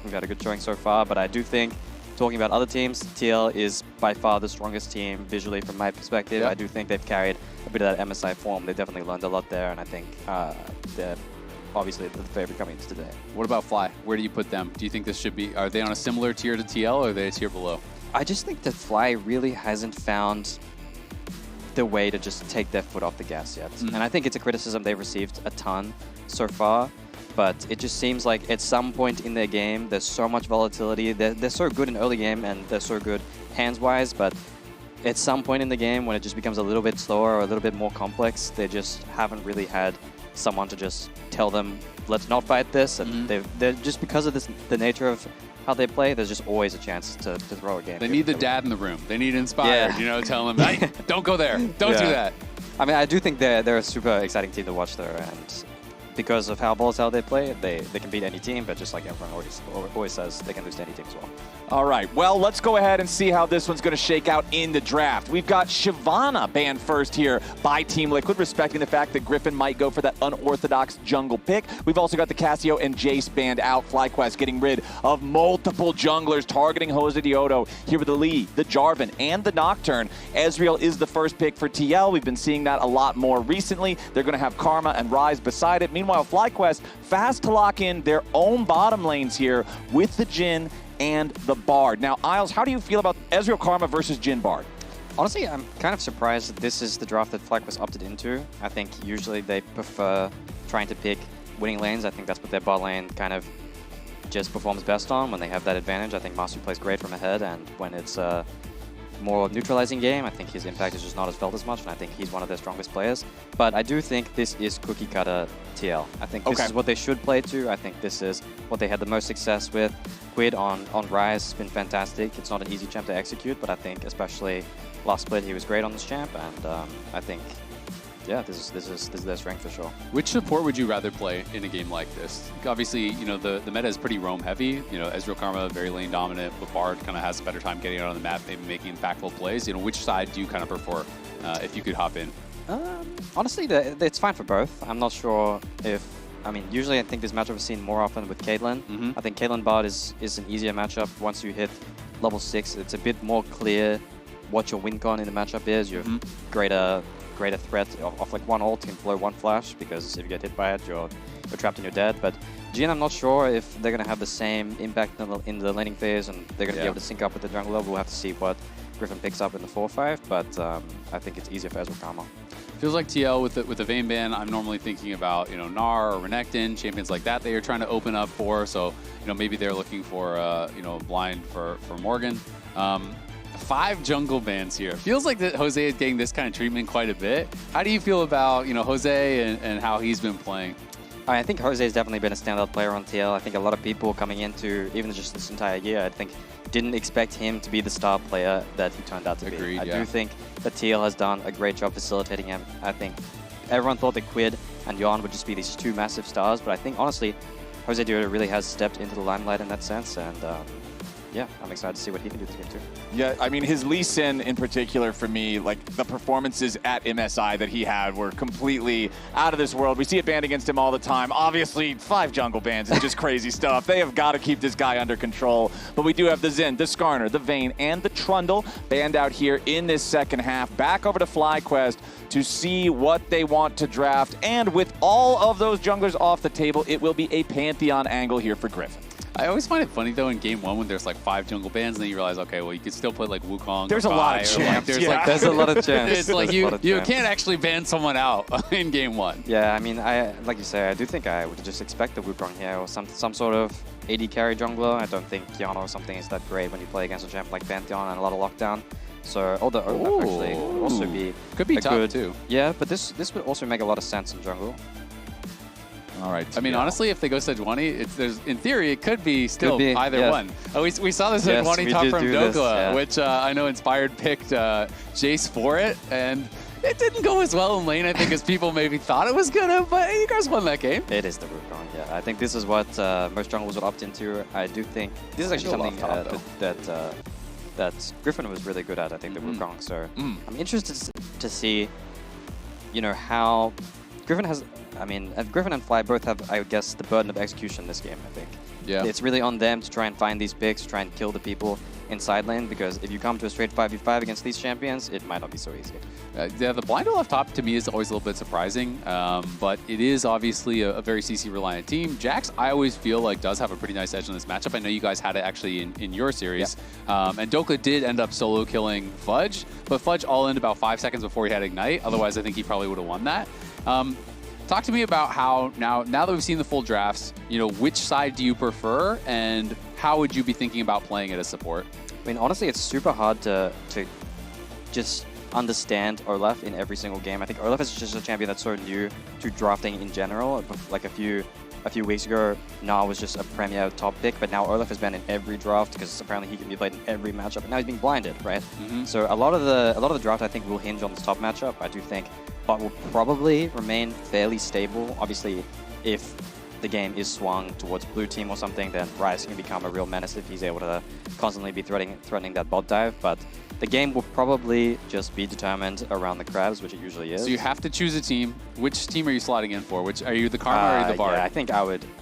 we've had a good showing so far, but I do think, talking about other teams, TL is by far the strongest team visually from my perspective. Yep. I do think they've carried a bit of that MSI form. They definitely learned a lot there, and I think they're obviously the favorite coming into today. What about Fly? Where do you put them? Do you think this should be, are they on a similar tier to TL, or are they a tier below? I just think that Fly really hasn't found the way to just take their foot off the gas yet. And I think it's a criticism they've received a ton so far, but it just seems like at some point in their game, there's so much volatility. They're so good in early game, and they're so good hands-wise, but at some point in the game, when it just becomes a little bit slower or a little bit more complex, they just haven't really had someone to just tell them, let's not fight this. And they're just because of the nature of how they play, there's just always a chance to throw a game. They need the dad in the room. They need inspired, you know, telling them, hey, don't go there. Don't do that. I mean, I do think they're a super exciting team to watch, though, and because of how volatile they play, they can beat any team, but just like everyone always says, they can lose to any team as well. All right, well, let's go ahead and see how this one's going to shake out in the draft. We've got Shyvana banned first here by Team Liquid, respecting the fact that Griffin might go for that unorthodox jungle pick. We've also got the Cassio and Jace banned out. FlyQuest getting rid of multiple junglers, targeting Jose Diodo here with the Lee, the Jarvan, and the Nocturne. Ezreal is the first pick for TL. We've been seeing that a lot more recently. They're going to have Karma and Ryze beside it. Meanwhile, FlyQuest fast to lock in their own bottom lanes here with the Jhin and the Bard. Now, Isles, how do you feel about Ezreal Karma versus Jhin Bard? Honestly, I'm kind of surprised that this is the draft that FlyQuest opted into. I think usually they prefer trying to pick winning lanes. I think that's what their bot lane kind of just performs best on when they have that advantage. I think Master plays great from ahead, and when it's a more neutralizing game, I think his impact is just not as felt as much, and I think he's one of their strongest players. But I do think this is cookie cutter TL. I think this is what they should play to. I think this is what they had the most success with. Quid on Ryze has been fantastic. It's not an easy champ to execute, but I think especially last split he was great on this champ, and I think, yeah, this is their strength for sure. Which support would you rather play in a game like this? Obviously, you know, the meta is pretty roam heavy. You know, Ezreal Karma very lane dominant, but Bard kind of has a better time getting out on the map, maybe making impactful plays. You know, which side do you kind of prefer if you could hop in? Honestly, it's fine for both. I'm not sure if, I mean, usually I think this matchup is seen more often with Caitlyn. I think Caitlyn Bard is an easier matchup once you hit level 6. It's a bit more clear what your win con in the matchup is. You have greater threat of like one ult can blow one flash, because if you get hit by it, you're trapped and you're dead. But Jhin, I'm not sure if they're going to have the same impact in the laning phase, and they're going to be able to sync up with the jungler. We'll have to see what Griffin picks up in the 4-5, but I think it's easier for Ezreal Karma. Feels like TL with the Vayne ban, I'm normally thinking about, you know, Gnar or Renekton, champions like that they are trying to open up for. So, you know, maybe they're looking for, you know, blind for Morgan. 5 jungle bans here. Feels like that Jose is getting this kind of treatment quite a bit. How do you feel about, you know, Jose and how he's been playing? I think Jose has definitely been a standout player on TL. I think a lot of people coming into even just this entire year, I think, didn't expect him to be the star player that he turned out to be. I do think that TL has done a great job facilitating him. I think everyone thought that Quid and Yon would just be these 2 massive stars, but I think, honestly, Jose Diodo really has stepped into the limelight in that sense, and yeah, I'm excited to see what he can do this game too. Yeah, I mean, his Lee Sin in particular for me, like the performances at MSI that he had were completely out of this world. We see it banned against him all the time. Obviously, 5 jungle bans is just crazy stuff. They have got to keep this guy under control. But we do have the Xin, the Skarner, the Vayne, and the Trundle banned out here in this second half. Back over to FlyQuest to see what they want to draft. And with all of those junglers off the table, it will be a Pantheon angle here for Griffin. I always find it funny, though, in Game 1 when there's like 5 jungle bans, and then you realize, okay, well, you could still play like Wukong. There's a lot of chance. There's a lot of chance. It's like you can't actually ban someone out in Game 1. Yeah, I mean, like you say, I do think I would just expect the Wukong here, or some sort of AD carry jungler. I don't think Kiana or something is that great when you play against a champ like Pantheon and a lot of lockdown. So, although actually would also be tough too. Yeah, but this would also make a lot of sense in jungle. All right. I mean, honestly, if they go Sejuani, in theory, it could be still either one. We saw the Sejuani top from Dokla, which I know Inspired picked Jace for it, and it didn't go as well in lane, I think, as people maybe thought it was gonna, but you guys won that game. It is the Wukong, yeah. I think this is what most junglers would opt into. I do think this is actually something that Griffin was really good at, I think, the Wukong. So I'm interested to see, you know, how Griffin has... I mean, Griffin and Fly both have, I guess, the burden of execution in this game, I think. Yeah. It's really on them to try and find these picks, try and kill the people inside lane, because if you come to a straight 5v5 against these champions, it might not be so easy. Yeah, the blind off top to me is always a little bit surprising, but it is obviously a very CC-reliant team. Jax, I always feel like, does have a pretty nice edge in this matchup. I know you guys had it actually in your series. Yep. And Doka did end up solo killing Fudge, but Fudge all in about 5 seconds before he had Ignite. Otherwise, I think he probably would have won that. Talk to me about how, now that we've seen the full drafts, which side do you prefer, and how would you be thinking about playing it as support? I mean, honestly, it's super hard to just understand Olaf in every single game. I think Olaf is just a champion that's so new to drafting in general. Like a few weeks ago, Nah was just a premier top pick, but now Olaf has been in every draft because apparently he can be played in every matchup, and now he's being blinded, right? So a lot of the draft, I think, will hinge on this top matchup. I do think Bot will probably remain fairly stable. Obviously, if the game is swung towards blue team or something, then Ryze can become a real menace if he's able to constantly be threatening that bot dive. But the game will probably just be determined around the crabs, which it usually is. So you have to choose a team. Which team are you slotting in for? Which are you, the Karma or are you the Bard? Yeah,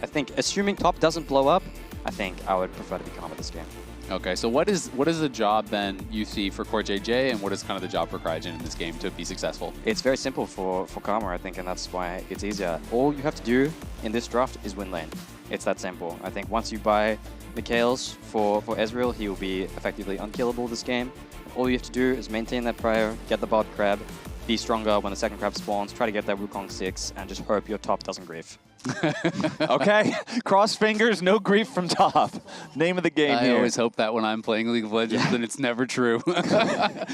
I think assuming top doesn't blow up, I think I would prefer to be Karma this game. Okay, so what is the job then you see for CoreJJ, and what is kind of the job for Cryogen in this game to be successful? It's very simple for Karma, I think, and that's why it's easier. All you have to do in this draft is win lane. It's that simple. I think once you buy Mikhails for Ezreal, he will be effectively unkillable this game. All you have to do is maintain that prio, get the bot crab, be stronger when the second crab spawns, try to get that Wukong 6, and just hope your top doesn't grief. Okay, cross fingers, no grief from top. Name of the game here. I always hope that when I'm playing League of Legends, then it's never true.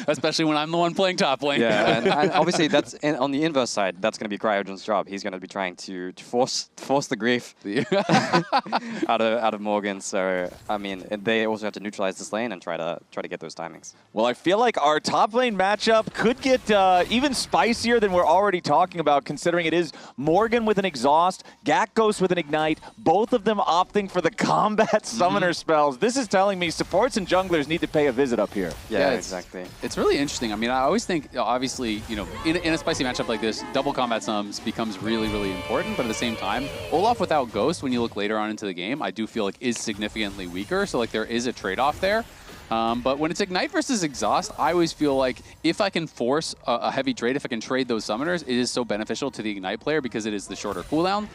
Especially when I'm the one playing top lane. Yeah, and obviously that's on the inverse side. That's going to be Cryogen's job. He's going to be trying to force the grief out of Morgan. So I mean, they also have to neutralize this lane and try to get those timings. Well, I feel like our top lane matchup could get even spicier than we're already talking about, considering it is Morgan with an exhaust, Gakgos with an ignite, both of them opting for the combat summoner spells. This is telling me supports and junglers need to pay a visit up here. Yeah, exactly. It's really interesting. I mean, I always think, obviously, in a spicy matchup like this, double combat sums becomes really, really important. But at the same time, Olaf without Ghost, when you look later on into the game, I do feel like is significantly weaker. So like there is a trade-off there. But when it's Ignite versus Exhaust, I always feel like if I can force a heavy trade, if I can trade those summoners, it is so beneficial to the Ignite player because it is the shorter cooldown.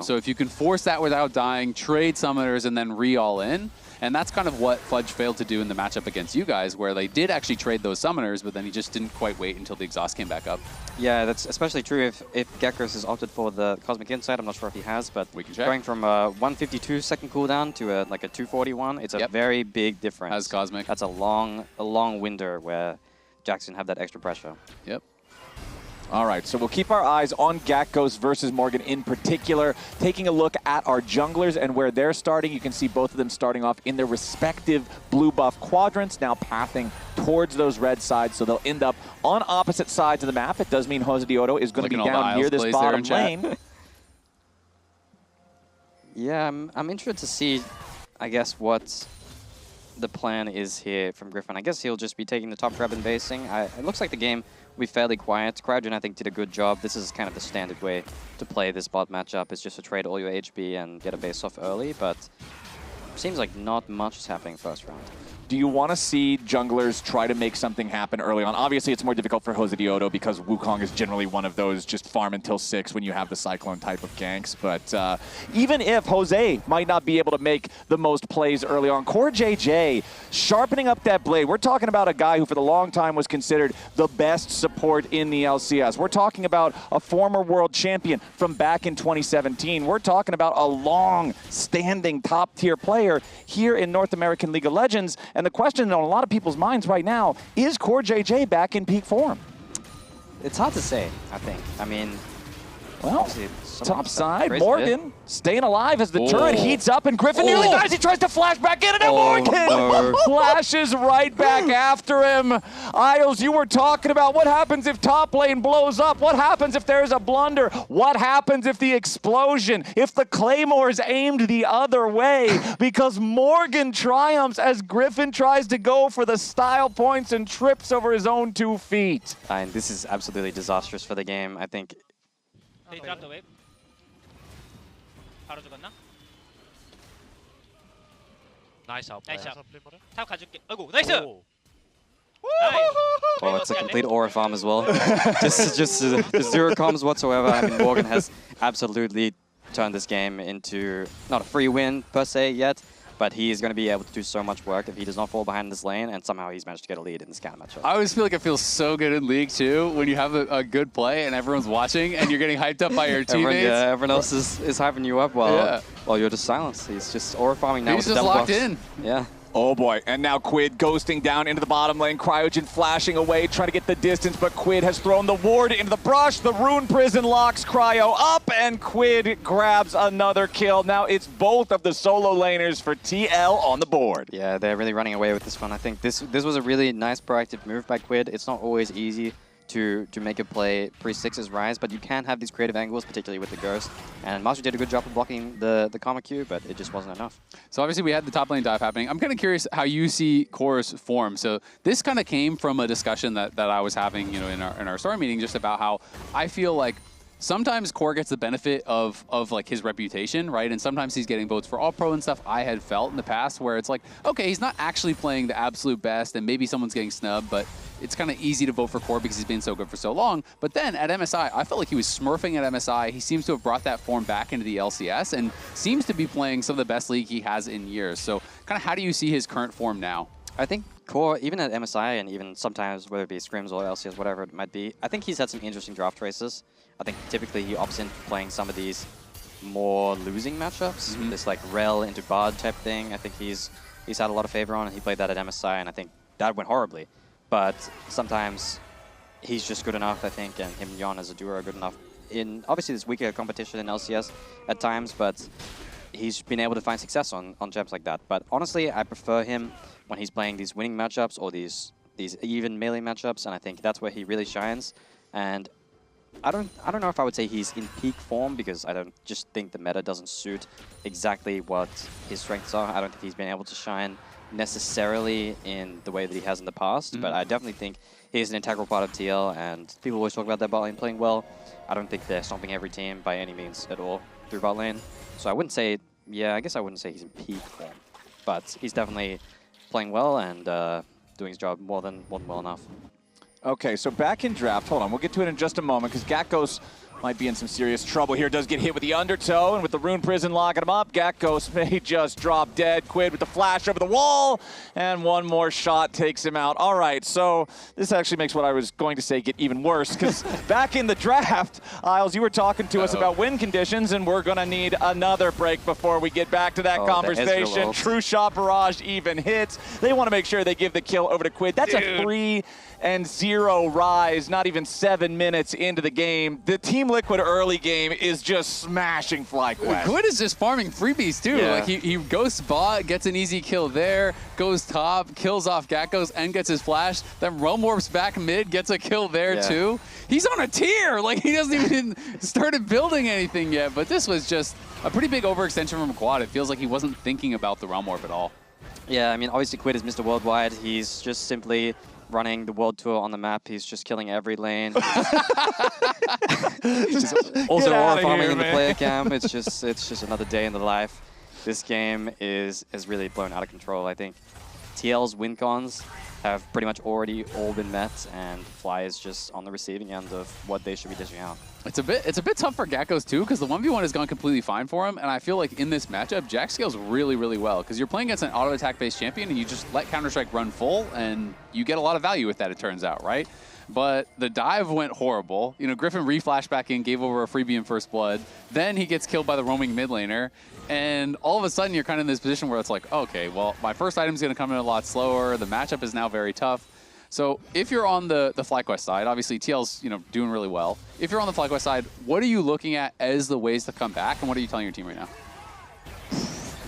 So if you can force that without dying, trade summoners, and then re-all in, and that's kind of what Fudge failed to do in the matchup against you guys, where they did actually trade those summoners, but then he just didn't quite wait until the Exhaust came back up. Yeah, that's especially true if Gakgos has opted for the Cosmic Insight. I'm not sure if he has, but we can check. Going from a 152 second cooldown to like a 241, it's a very big difference. Has Cosmic. That's a long window where Jackson have that extra pressure. Yep. All right, so we'll keep our eyes on Gakgos versus Morgan in particular. Taking a look at our junglers and where they're starting, you can see both of them starting off in their respective blue buff quadrants, now pathing towards those red sides, so they'll end up on opposite sides of the map. It does mean Jose is going to be down near this bottom lane. Yeah, I'm interested to see, I guess, what the plan is here from Griffin. I guess he'll just be taking the top grab and basing. It looks like the game will be fairly quiet. Cryogen, I think, did a good job. This is kind of the standard way to play this bot matchup, is just to trade all your HB and get a base off early, but seems like not much is happening first round. Do you want to see junglers try to make something happen early on? Obviously, it's more difficult for Jose because Wukong is generally one of those just farm until 6 when you have the Cyclone type of ganks. But even if Jose might not be able to make the most plays early on, CoreJJ sharpening up that blade. We're talking about a guy who for the long time was considered the best support in the LCS. We're talking about a former world champion from back in 2017. We're talking about a long-standing top-tier player here in North American League of Legends. And the question on a lot of people's minds right now, is CoreJJ back in peak form? It's hard to say, I think. I mean, well, top side, Morgan staying alive as the turret heats up, and Griffin nearly dies. He tries to flash back in, and then Morgan flashes right back after him. Isles, you were talking about what happens if top lane blows up? What happens if there's a blunder? What happens if the explosion, if the Claymore's aimed the other way? Because Morgan triumphs as Griffin tries to go for the style points and trips over his own 2 feet. And this is absolutely disastrous for the game. I think They dropped the wave. 바로 죽었나? 나이스 아웃플레이. 나이스. 탑 가줄게. 아이고 나이스. 오. Oh, it's a complete aura farm as well. just zero comms whatsoever. I mean, Morgan has absolutely turned this game into not a free win per se yet, but he's going to be able to do so much work if he does not fall behind this lane, and somehow he's managed to get a lead in this kind of matchup. I always feel like it feels so good in League too when you have a good play and everyone's watching and you're getting hyped up by your teammates. Everyone else is hyping you up while you're just silenced. He's just aura farming now. He's with just the locked box. in. Yeah. Oh boy, and now Quid ghosting down into the bottom lane. Cryogen flashing away, trying to get the distance, but Quid has thrown the ward into the brush. The Rune Prison locks Cryo up, and Quid grabs another kill. Now it's both of the solo laners for TL on the board. Yeah, they're really running away with this one. I think this was a really nice proactive move by Quid. It's not always easy to make a play pre-6's Rise, but you can have these creative angles, particularly with the Ghost. And Master did a good job of blocking the Karma Q, but it just wasn't enough. So obviously we had the top lane dive happening. I'm kind of curious how you see Core's form. So this kind of came from a discussion that I was having, you know, in our story meeting, just about how I feel like sometimes Core gets the benefit of like his reputation, right? And sometimes he's getting votes for All-Pro and stuff. I had felt in the past where it's like, okay, he's not actually playing the absolute best, and maybe someone's getting snubbed, but it's kind of easy to vote for Core because he's been so good for so long. But then at MSI, I felt like he was smurfing at MSI. He seems to have brought that form back into the LCS and seems to be playing some of the best League he has in years. So kind of how do you see his current form now? I think Core, even at MSI and even sometimes whether it be Scrims or LCS, whatever it might be, I think he's had some interesting draft choices. I think typically he opts in playing some of these more losing matchups, this like Rel into Bard type thing. I think he's had a lot of favor on, and he played that at MSI, and I think that went horribly. But sometimes he's just good enough, I think, and him and Yon as a duo are good enough in obviously this weaker competition in LCS at times, but he's been able to find success on gems like that. But honestly, I prefer him when he's playing these winning matchups or these even melee matchups, and I think that's where he really shines. And I don't know if I would say he's in peak form, because I don't just think the meta doesn't suit exactly what his strengths are. I don't think he's been able to shine necessarily in the way that he has in the past, but I definitely think he's an integral part of TL, and people always talk about their bot lane playing well. I don't think they're stomping every team by any means at all through bot lane. So I wouldn't say, yeah, I guess I wouldn't say he's in peak form, but he's definitely playing well and doing his job more than well enough. Okay, so back in draft, hold on, we'll get to it in just a moment, because Gatgos might be in some serious trouble here. Does get hit with the undertow, and with the Rune Prison locking him up, Gatgos may just drop dead. Quid with the flash over the wall, and one more shot takes him out. All right, so this actually makes what I was going to say get even worse, because back in the draft, Isles, you were talking to us about win conditions, and we're going to need another break before we get back to that conversation. True Shot Barrage even hits. They want to make sure they give the kill over to Quid. That's a 3-0 Rise, not even 7 minutes into the game. The Team Liquid early game is just smashing FlyQuest. Quid is just farming freebies too. Yeah. Like he goes bot, gets an easy kill there, goes top, kills off Gatgos, and gets his flash. Then Roam warps back mid, gets a kill there too. He's on a tier. Like he doesn't even started building anything yet. But this was just a pretty big overextension from Quad. It feels like he wasn't thinking about the Realm Warp at all. Yeah, I mean, obviously Quid is Mr. Worldwide. He's just simply running the world tour on the map. He's just killing every lane. He's also aura farming in the player camp. It's just another day in the life. This game has really blown out of control. I think TL's win cons have pretty much already all been met, and Fly is just on the receiving end of what they should be dishing out. It's a bit tough for Gatgos too, because the 1v1 has gone completely fine for him, and I feel like in this matchup, Jack scales really, really well, because you're playing against an auto attack based champion, and you just let Counter-Strike run full, and you get a lot of value with that, it turns out, right? But the dive went horrible. You know, Griffin reflashed back in, gave over a freebie in First Blood. Then he gets killed by the roaming mid laner. And all of a sudden, you're kind of in this position where it's like, okay, well, my first item's going to come in a lot slower. The matchup is now very tough. So if you're on the FlyQuest side, obviously TL's doing really well. If you're on the FlyQuest side, what are you looking at as the ways to come back, and what are you telling your team right now?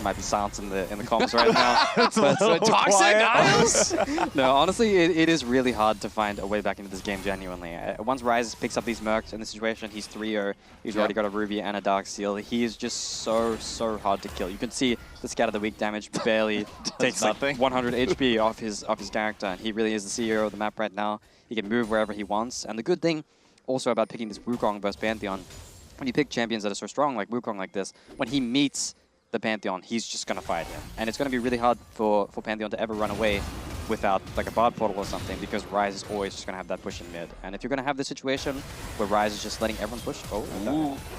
Might be silence in the comms right now. But toxic Isles? No, honestly, it is really hard to find a way back into this game genuinely. Once Rise picks up these mercs in this situation, he's 3-0. He's already got a Ruby and a Dark Seal. He is just so hard to kill. You can see the Scatter the Weak damage barely takes like 100 HP off his character, and he really is the CEO of the map right now. He can move wherever he wants. And the good thing also about picking this Wukong versus Pantheon, when you pick champions that are so strong like Wukong like this, when he meets the Pantheon, he's just going to fight him. And it's going to be really hard for Pantheon to ever run away without like a Bard Portal or something, because Ryze is always just going to have that push in mid. And if you're going to have this situation where Ryze is just letting everyone push,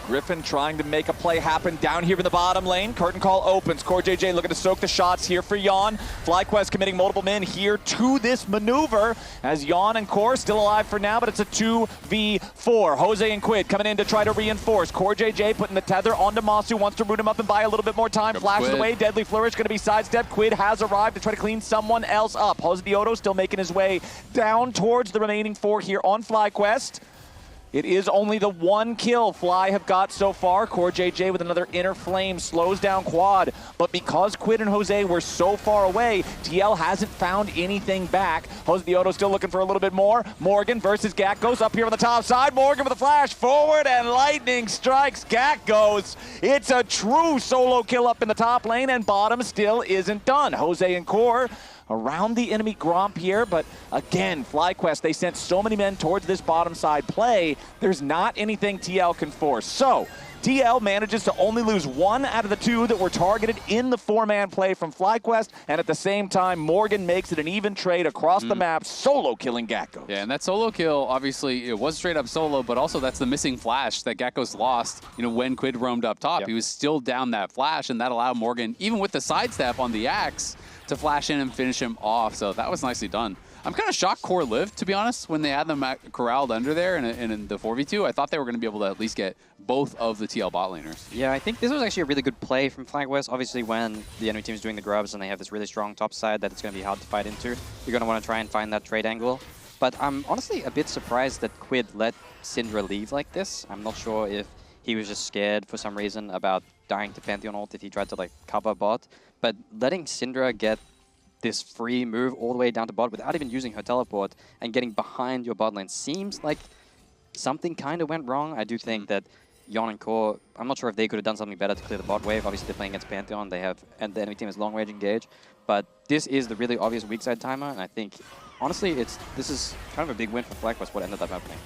Griffin trying to make a play happen down here in the bottom lane. Curtain call opens. CoreJJ looking to soak the shots here for Yawn. FlyQuest committing multiple men here to this maneuver as Yawn and Core still alive for now, but it's a 2v4. Jose and Quid coming in to try to reinforce. CoreJJ putting the tether onto Masu, wants to root him up and buy a little bit more time. Flashes away, Deadly Flourish going to be sidestepped. Quid has arrived to try to clean someone else up. Jose Diodo still making his way down towards the remaining 4 here on FlyQuest. It is only the 1 kill Fly have got so far. CoreJJ with another Inner Flame slows down Quad. But because Quid and Jose were so far away, TL hasn't found anything back. Jose Diodo still looking for a little bit more. Morgan versus Gak goes up here on the top side. Morgan with a flash forward and lightning strikes. Gak goes. It's a true solo kill up in the top lane, and bottom still isn't done. Jose and Core around the enemy Gromp here, but again, FlyQuest, they sent so many men towards this bottom side play, there's not anything TL can force. So, TL manages to only lose 1 out of the 2 that were targeted in the 4-man play from FlyQuest, and at the same time, Morgan makes it an even trade across the map, solo killing Gakkos. Yeah, and that solo kill, obviously, it was straight up solo, but also that's the missing flash that Gakkos lost, when Quid roamed up top. He was still down that flash, and that allowed Morgan, even with the sidestep on the Axe, to flash in and finish him off. So that was nicely done. I'm kind of shocked Core lived, to be honest, when they had them corralled under there in the 4v2. I thought they were going to be able to at least get both of the TL bot laners. Yeah, I think this was actually a really good play from FlyQuest. Obviously, when the enemy team is doing the grubs and they have this really strong top side that it's going to be hard to fight into, you're going to want to try and find that trade angle. But I'm honestly a bit surprised that Quid let Syndra leave like this. I'm not sure if he was just scared for some reason about dying to Pantheon ult if he tried to like cover bot. But letting Syndra get this free move all the way down to bot without even using her teleport and getting behind your bot lane seems like something kind of went wrong. I do think that Yawn and Core, I'm not sure if they could have done something better to clear the bot wave. Obviously, they're playing against Pantheon. They have, and the enemy team has long range engage. But this is the really obvious weak side timer, and I think, honestly, this is kind of a big win for FlyQuest what ended up happening.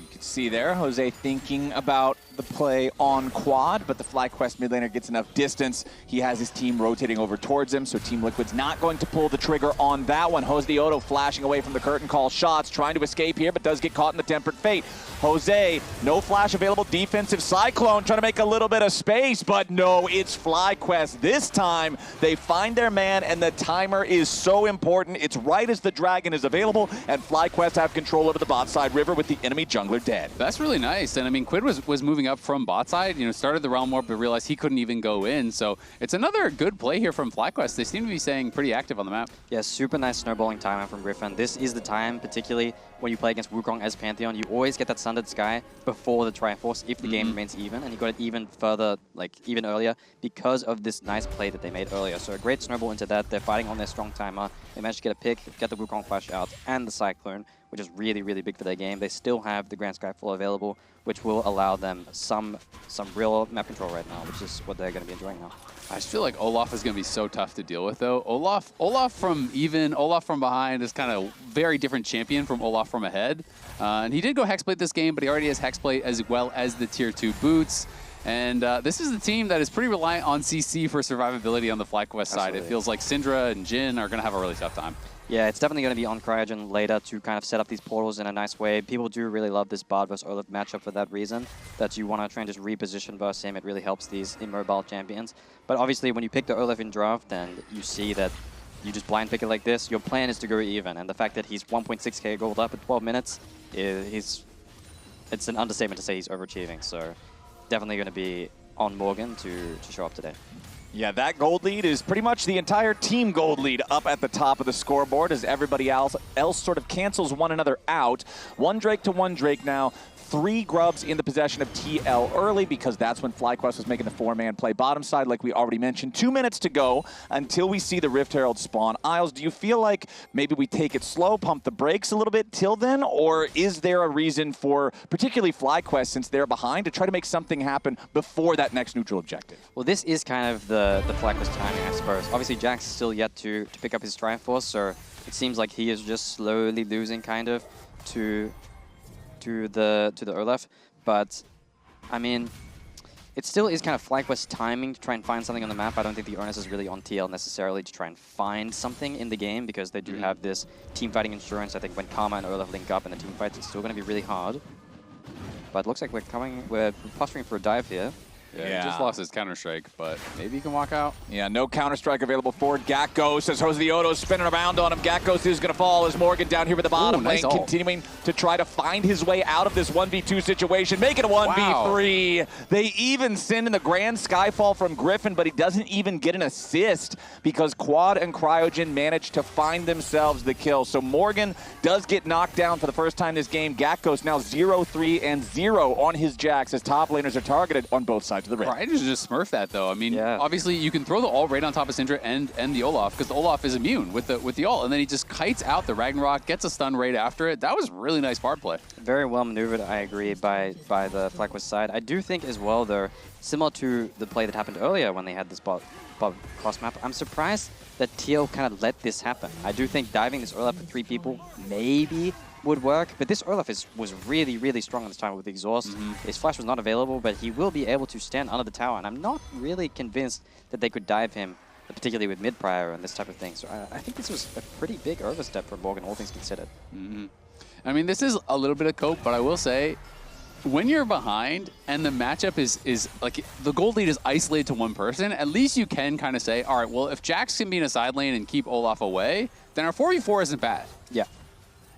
You can see there, Jose thinking about the play on Quad, but the FlyQuest mid laner gets enough distance. He has his team rotating over towards him, so Team Liquid's not going to pull the trigger on that one. Jose Diodo flashing away from the curtain call shots, trying to escape here, but does get caught in the Tempered Fate. Jose, no flash available, defensive Cyclone, trying to make a little bit of space, but no, it's FlyQuest. This time, they find their man, and the timer is so important. It's right as the dragon is available, and FlyQuest have control over the bot side river with the enemy jungler dead. That's really nice, and I mean, Quid was moving up from bot side, started the Realm Warp, but realized he couldn't even go in. So it's another good play here from FlyQuest. They seem to be staying pretty active on the map. Yeah, super nice snowballing timer from Griffin. This is the time, particularly when you play against Wukong as Pantheon, you always get that Sundered Sky before the Triforce if the game remains even, and you got it even further, like even earlier, because of this nice play that they made earlier. So a great snowball into that. They're fighting on their strong timer. They managed to get a pick, get the Wukong flash out, and the Cyclone, which is really, really big for their game. They still have the Grand Skyfall available, which will allow them some real map control right now, which is what they're going to be enjoying now. I just feel like Olaf is going to be so tough to deal with, though. Olaf from behind is kind of very different champion from Olaf from ahead. And he did go Hexblade this game, but he already has Hexblade as well as the Tier 2 boots. And this is the team that is pretty reliant on CC for survivability on the FlyQuest side. It feels like Syndra and Jhin are going to have a really tough time. Yeah, it's definitely going to be on Cryogen later to kind of set up these portals in a nice way. People do really love this Bard versus Olaf matchup for that reason, that you want to try and just reposition versus him. It really helps these immobile champions. But obviously, when you pick the Olaf in draft and you see that you just blind pick it like this, your plan is to go even. And the fact that he's 1.6k gold up at 12 minutes, it's an understatement to say he's overachieving. So definitely going to be on Morgan to show up today. Yeah, that gold lead is pretty much the entire team gold lead up at the top of the scoreboard as everybody else sort of cancels one another out. One Drake to one Drake now. 3 grubs in the possession of TL early because that's when FlyQuest was making the 4-man play bottom side like we already mentioned. 2 minutes to go until we see the Rift Herald spawn. Isles, do you feel like maybe we take it slow, pump the brakes a little bit till then, or is there a reason for particularly FlyQuest, since they're behind, to try to make something happen before that next neutral objective? Well, this is kind of the FlyQuest timing, I suppose. Obviously, Jack's still yet to pick up his Triforce, so it seems like he is just slowly losing kind of to the Olaf. But I mean, it still is kind of FlyQuest timing to try and find something on the map. I don't think the onus is really on TL necessarily to try and find something in the game because they do have this team fighting insurance. I think when Karma and Olaf link up in the team fights, it's still going to be really hard. But it looks like we're posturing for a dive here. Yeah, he just lost his Counter-Strike, but maybe he can walk out. Yeah, no Counter-Strike available for Gakgos as Jose Otto's spinning around on him. Gakgos is going to fall as Morgan down here with the bottom lane, continuing to try to find his way out of this 1v2 situation. Make it a 1v3. Wow. They even send in the Grand Skyfall from Griffin, but he doesn't even get an assist because Quad and Cryogen manage to find themselves the kill. So Morgan does get knocked down for the first time this game. Gakgos now 0-3 and 0 on his Jax as top laners are targeted on both sides. Cryogen just smurf that though. I mean, obviously you can throw the ult right on top of Syndra and the Olaf because the Olaf is immune with the ult, and then he just kites out the Ragnarok, gets a stun right after it. That was really nice part play. Very well maneuvered, I agree, by the FlyQuest side. I do think as well, though, similar to the play that happened earlier when they had this bot cross map, I'm surprised that TL kind of let this happen. I do think diving this Olaf with 3 people maybe would work, but this Olaf was really, really strong this time with the exhaust. His flash was not available, but he will be able to stand under the tower, and I'm not really convinced that they could dive him, particularly with mid-prior and this type of thing. So I think this was a pretty big overstep for Morgan, all things considered. I mean, this is a little bit of cope, but I will say, when you're behind and the matchup is like the gold lead is isolated to one person, at least you can kind of say, all right, well, if Jax can be in a side lane and keep Olaf away, then our 4v4 isn't bad. Yeah.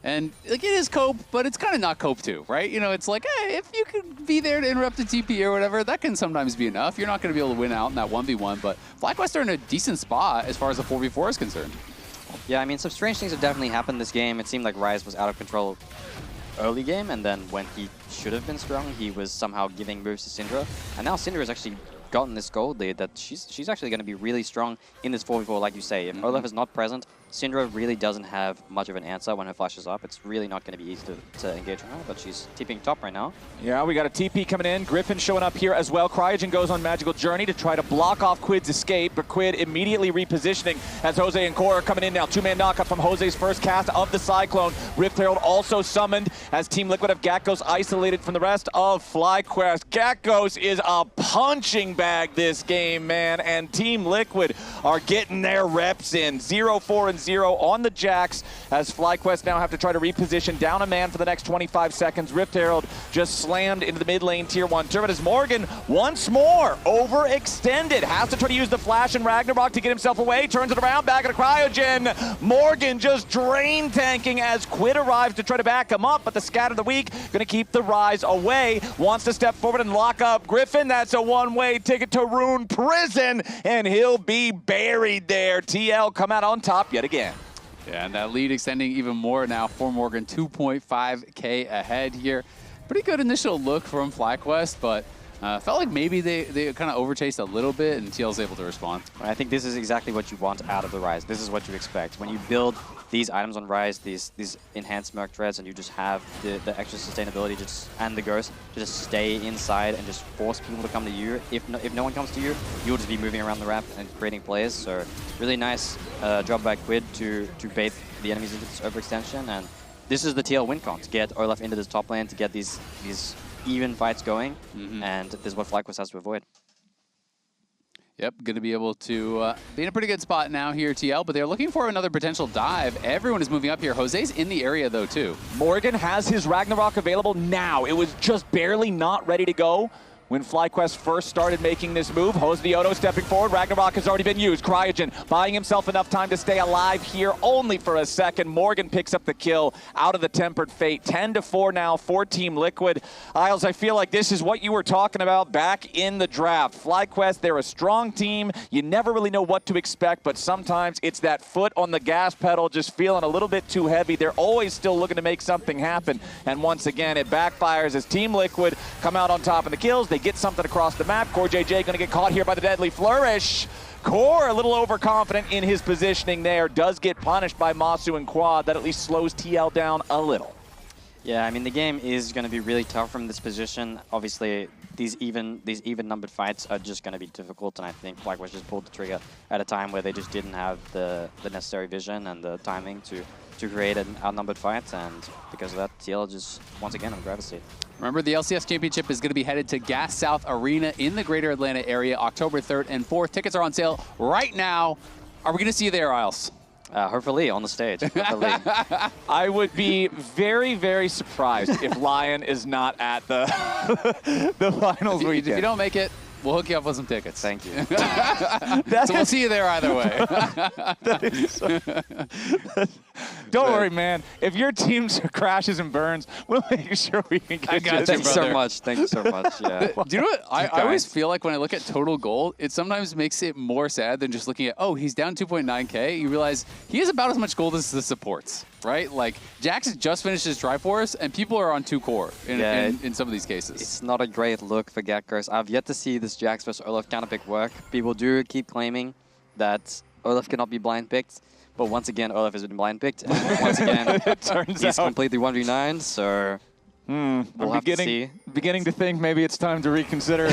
And like it is cope, but it's kind of not cope too, right? You know, it's like, hey, if you could be there to interrupt a TP or whatever, that can sometimes be enough. You're not going to be able to win out in that 1v1, but FlyQuest are in a decent spot as far as the 4v4 is concerned. Yeah, I mean, some strange things have definitely happened this game. It seemed like Ryze was out of control early game, and then when he should have been strong, he was somehow giving moves to Syndra. And now Syndra has actually gotten this gold lead that she's actually going to be really strong in this 4v4, like you say. If Olaf is not present, Syndra really doesn't have much of an answer when her flash is up. It's really not going to be easy to engage on her, but she's TPing top right now. Yeah, we got a TP coming in. Griffin showing up here as well. Cryogen goes on Magical Journey to try to block off Quid's escape, but Quid immediately repositioning as Jose and Core are coming in now. 2-man knockup from Jose's first cast of the Cyclone. Rift Herald also summoned as Team Liquid have Gakgos isolated from the rest of FlyQuest. Gakgos is a punching bag this game, man, and Team Liquid are getting their reps in. 0-4 and 0 on the Jax as FlyQuest now have to try to reposition down a man for the next 25 seconds. Rift Herald just slammed into the mid lane tier 1 turret as Morgan once more overextended. Has to try to use the flash and Ragnarok to get himself away. Turns it around, back at a Cryogen. Morgan just drain tanking as Quid arrives to try to back him up, but the scat of the week going to keep the Ryze away. Wants to step forward and lock up Griffin. That's a one-way ticket to Rune Prison, and he'll be buried there. TL come out on top yet again. Yeah, and that lead extending even more now for Morgan, 2.5K ahead here. Pretty good initial look from FlyQuest, but felt like maybe they kind of overchased a little bit, and TL's able to respond. I think this is exactly what you want out of the Ryze. This is what you expect. When you build these items on Ryze, these enhanced Merc Threads, and you just have the extra sustainability and the Ghost to just stay inside and just force people to come to you. If no one comes to you, you'll just be moving around the map and creating plays. So really nice job by Quid to bait the enemies into this overextension. And this is the TL win con, to get Olaf into this top lane, to get these even fights going, and this is what FlyQuest has to avoid. Yep, going to be able to be in a pretty good spot now here, TL, but they're looking for another potential dive. Everyone is moving up here. Jose's in the area, though, too. Morgan has his Ragnarok available now. It was just barely not ready to go when FlyQuest first started making this move. Jose Otto stepping forward. Ragnarok has already been used. Cryogen buying himself enough time to stay alive here only for a second. Morgan picks up the kill out of the Tempered Fate. 10-4 now for Team Liquid. Isles, I feel like this is what you were talking about back in the draft. FlyQuest, they're a strong team. You never really know what to expect, but sometimes it's that foot on the gas pedal just feeling a little bit too heavy. They're always still looking to make something happen. And once again, it backfires as Team Liquid come out on top in the kills. They get something across the map. Core JJ going to get caught here by the Deadly Flourish. Core a little overconfident in his positioning there. Does get punished by Masu and Quad. That at least slows TL down a little. Yeah, I mean, the game is going to be really tough from this position. Obviously, these even numbered fights are just going to be difficult, and I think Blackwash just pulled the trigger at a time where they just didn't have the necessary vision and the timing to create an outnumbered fight, and because of that, TL just, once again, on the driver's seat. Remember, the LCS Championship is going to be headed to Gas South Arena in the greater Atlanta area, October 3rd and 4th. Tickets are on sale right now. Are we going to see you there, Isles? Hopefully, on the stage. Hopefully. I would be very, very surprised if Lion is not at the the finals weekend. If you don't make it, we'll hook you up with some tickets. Thank you. So we'll see you there either way. Don't worry, man. If your team crashes and burns, we'll make sure we can get you. Thank you so much. Thank you so much. Yeah. Do you know what? I always feel like when I look at total gold, it sometimes makes it more sad than just looking at, oh, he's down 2.9K. You realize he has about as much gold as the supports, right? Like, Jax has just finished his Triforce, and people are on 2 core in some of these cases. It's not a great look for Gatghost. I've yet to see this Jax vs Olaf counter pick work. People do keep claiming that Olaf cannot be blind picked, but once again, Olaf has been blind picked. And once again, it turns he's out completely 1v9, so we'll have to see. Beginning to think maybe it's time to reconsider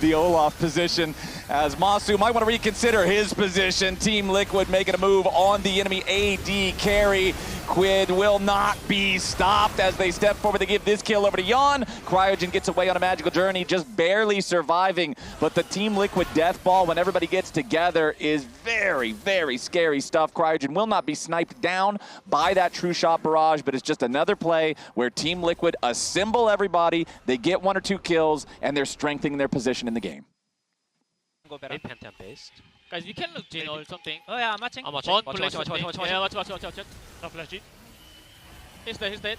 the Olaf position, as Masu might want to reconsider his position. Team Liquid making a move on the enemy AD carry. Quid will not be stopped as they step forward to give this kill over to Yon. Cryogen gets away on a magical journey, just barely surviving. But the Team Liquid death ball, when everybody gets together, is very, very scary stuff. Cryogen will not be sniped down by that true shot barrage, but it's just another play where Team Liquid assemble everybody, they get 1 or 2 kills, and they're strengthening their position in the game. Go better. Pantheon based. Guys, we can look Jin or something. Oh yeah, I'm watching. I'm watch. Yeah, watch. No flash G. He's dead.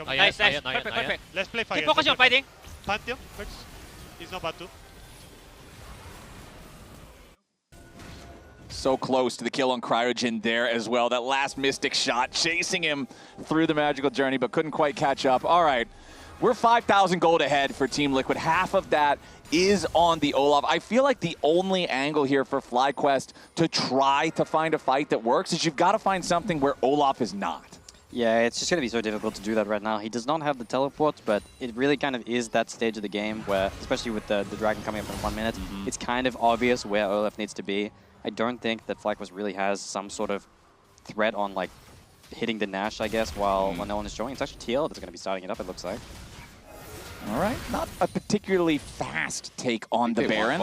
Nice. Perfect. Let's play fire. Keep focusing on fighting. Pantheon, first. He's not bad too. So close to the kill on Cryogen there as well. That last Mystic shot chasing him through the magical journey, but couldn't quite catch up. All right, we're 5,000 gold ahead for Team Liquid. Half of that is on the Olaf. I feel like the only angle here for FlyQuest to try to find a fight that works is you've got to find something where Olaf is not. Yeah, it's just going to be so difficult to do that right now. He does not have the teleport, but it really kind of is that stage of the game where, especially with the dragon coming up in 1 minute, it's kind of obvious where Olaf needs to be. I don't think that FlyQuest really has some sort of threat on, like, hitting the Nash, I guess, while no one is showing. It's actually TL that's going to be starting it up, it looks like. All right, not a particularly fast take on the Baron,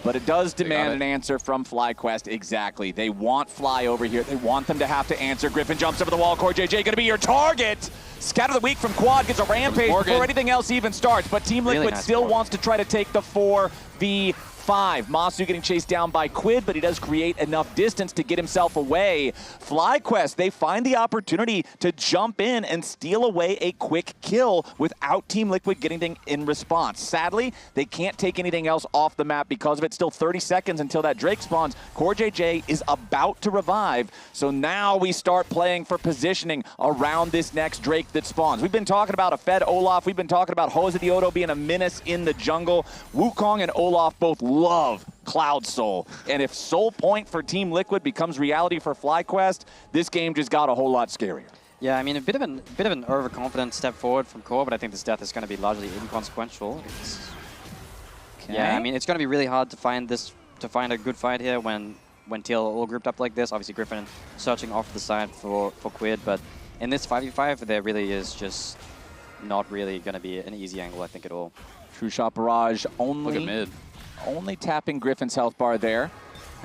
but it does demand an answer from FlyQuest. Exactly. They want Fly over here. They want them to have to answer. Griffin jumps over the wall. CoreJJ going to be your target. Scatter the Weak from Quad gets a rampage before anything else even starts, but Team Liquid really still wants to try to take the 4v5. Masu getting chased down by Quid, but he does create enough distance to get himself away. FlyQuest, they find the opportunity to jump in and steal away a quick kill without Team Liquid getting anything in response. Sadly, they can't take anything else off the map because of it. Still 30 seconds until that Drake spawns. CoreJJ is about to revive, so now we start playing for positioning around this next Drake that spawns. We've been talking about a fed Olaf. We've been talking about Jose Diodo being a menace in the jungle. Wukong and Olaf both love Cloud Soul. And if Soul Point for Team Liquid becomes reality for FlyQuest, this game just got a whole lot scarier. Yeah, I mean, a bit of an overconfident step forward from Core, but I think this death is going to be largely inconsequential. Yeah, I mean, it's going to be really hard to find a good fight here when TL all grouped up like this. Obviously, Griffin searching off the side for Quid, but in this 5v5, there really is just not really going to be an easy angle, I think, at all. True Shot Barrage only. Look at mid. Only tapping Griffin's health bar there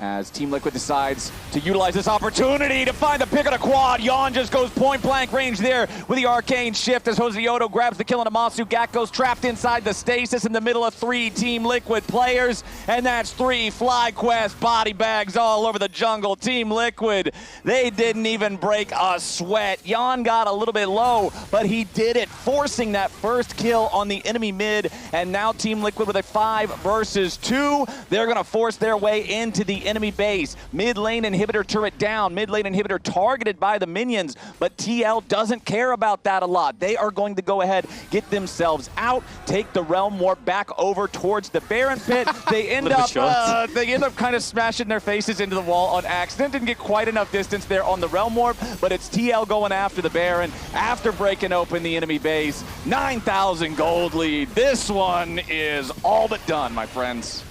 as Team Liquid decides to utilize this opportunity to find the pick on a quad. Yon just goes point-blank range there with the arcane shift as Jose Diodo grabs the kill on Amasu. Gat goes trapped inside the stasis in the middle of 3 Team Liquid players, and that's 3 FlyQuest body bags all over the jungle. Team Liquid, they didn't even break a sweat. Yon got a little bit low, but he did it forcing that first kill on the enemy mid. And now Team Liquid with a 5 versus 2. They're going to force their way into the enemy base. Mid lane inhibitor turret down. Mid lane inhibitor targeted by the minions. But TL doesn't care about that a lot. They are going to go ahead, get themselves out, take the Realm Warp back over towards the Baron pit. They end up kind of smashing their faces into the wall on accident. Didn't get quite enough distance there on the Realm Warp, but it's TL going after the Baron after breaking open the enemy base. 9,000 gold lead. This one is all but done, my friends.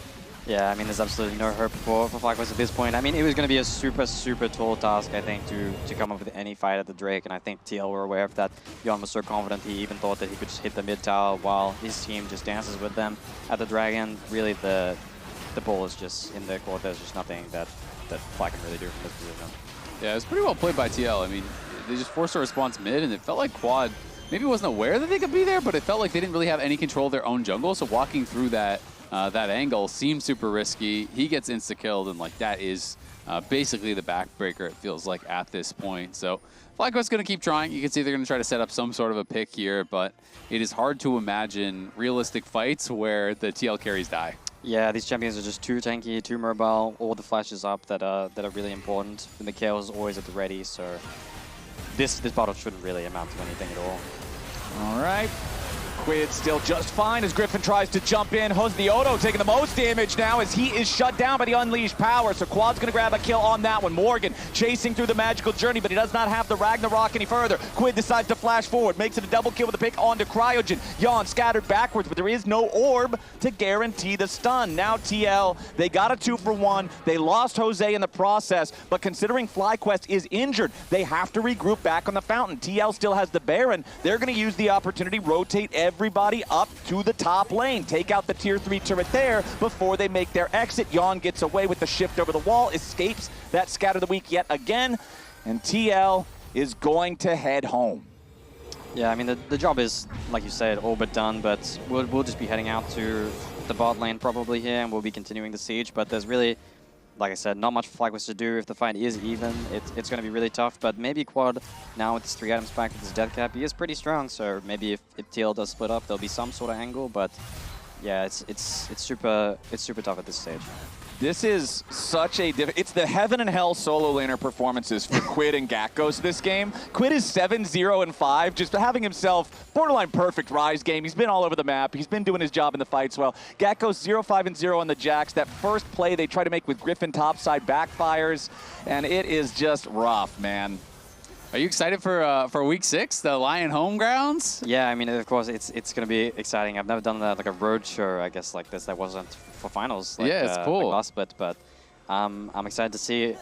Yeah, I mean, there's absolutely no hope for FlyQuest at this point. I mean, it was going to be a super, super tall task, I think, to come up with any fight at the Drake, and I think TL were aware of that. Jan was so confident he even thought that he could just hit the mid tower while his team just dances with them at the Dragon. Really, the ball is just in their court. There's just nothing that Fly can really do from this position. Yeah, it was pretty well played by TL. I mean, they just forced a response mid, and it felt like Quad maybe wasn't aware that they could be there, but it felt like they didn't really have any control of their own jungle, so walking through that angle seems super risky. He gets insta-killed, and like that is basically the backbreaker, it feels like, at this point. So FlyQuest's going to keep trying. You can see they're going to try to set up some sort of a pick here, but it is hard to imagine realistic fights where the TL carries die. Yeah, these champions are just too tanky, too mobile, all the flashes up that are really important. The Mikhail is always at the ready, so this battle shouldn't really amount to anything at all. All right. Quid still just fine as Griffin tries to jump in. Hosdioto taking the most damage now as he is shut down by the Unleashed power. So Quad's going to grab a kill on that one. Morgan chasing through the magical journey, but he does not have the Ragnarok any further. Quid decides to flash forward, makes it a double kill with a pick onto Cryogen. Jan scattered backwards, but there is no orb to guarantee the stun. Now TL, they got a 2-for-1. They lost Jose in the process, but considering FlyQuest is injured, they have to regroup back on the fountain. TL still has the Baron. They're going to use the opportunity, rotate everybody up to the top lane. Take out the tier 3 turret there before they make their exit. Jan gets away with the shift over the wall, escapes that Scatter the Weak yet again, and TL is going to head home. Yeah, I mean, the job is, like you said, all but done, but we'll just be heading out to the bot lane probably here, and we'll be continuing the siege, but there's really, like I said, not much for FlyQuest to do. If the fight is even, it's going to be really tough. But maybe Quad, now with his 3 items back with his death cap, he is pretty strong. So maybe if TL does split up, there'll be some sort of angle. But yeah, it's super tough at this stage. This is such a it's the heaven and hell solo laner performances for Quid and Gakkos this game. Quid is 7-0-5, just having himself borderline perfect Rise game. He's been all over the map. He's been doing his job in the fights well. Gakkos 0-5-0 on the Jax. That first play they try to make with Griffin topside backfires, and it is just rough, man. Are you excited for week 6, the Lion home grounds? Yeah, I mean, of course, it's going to be exciting. I've never done like a road show, I guess, like this. That wasn't for finals. Like, yeah, it's cool. Like last split, but I'm excited to see.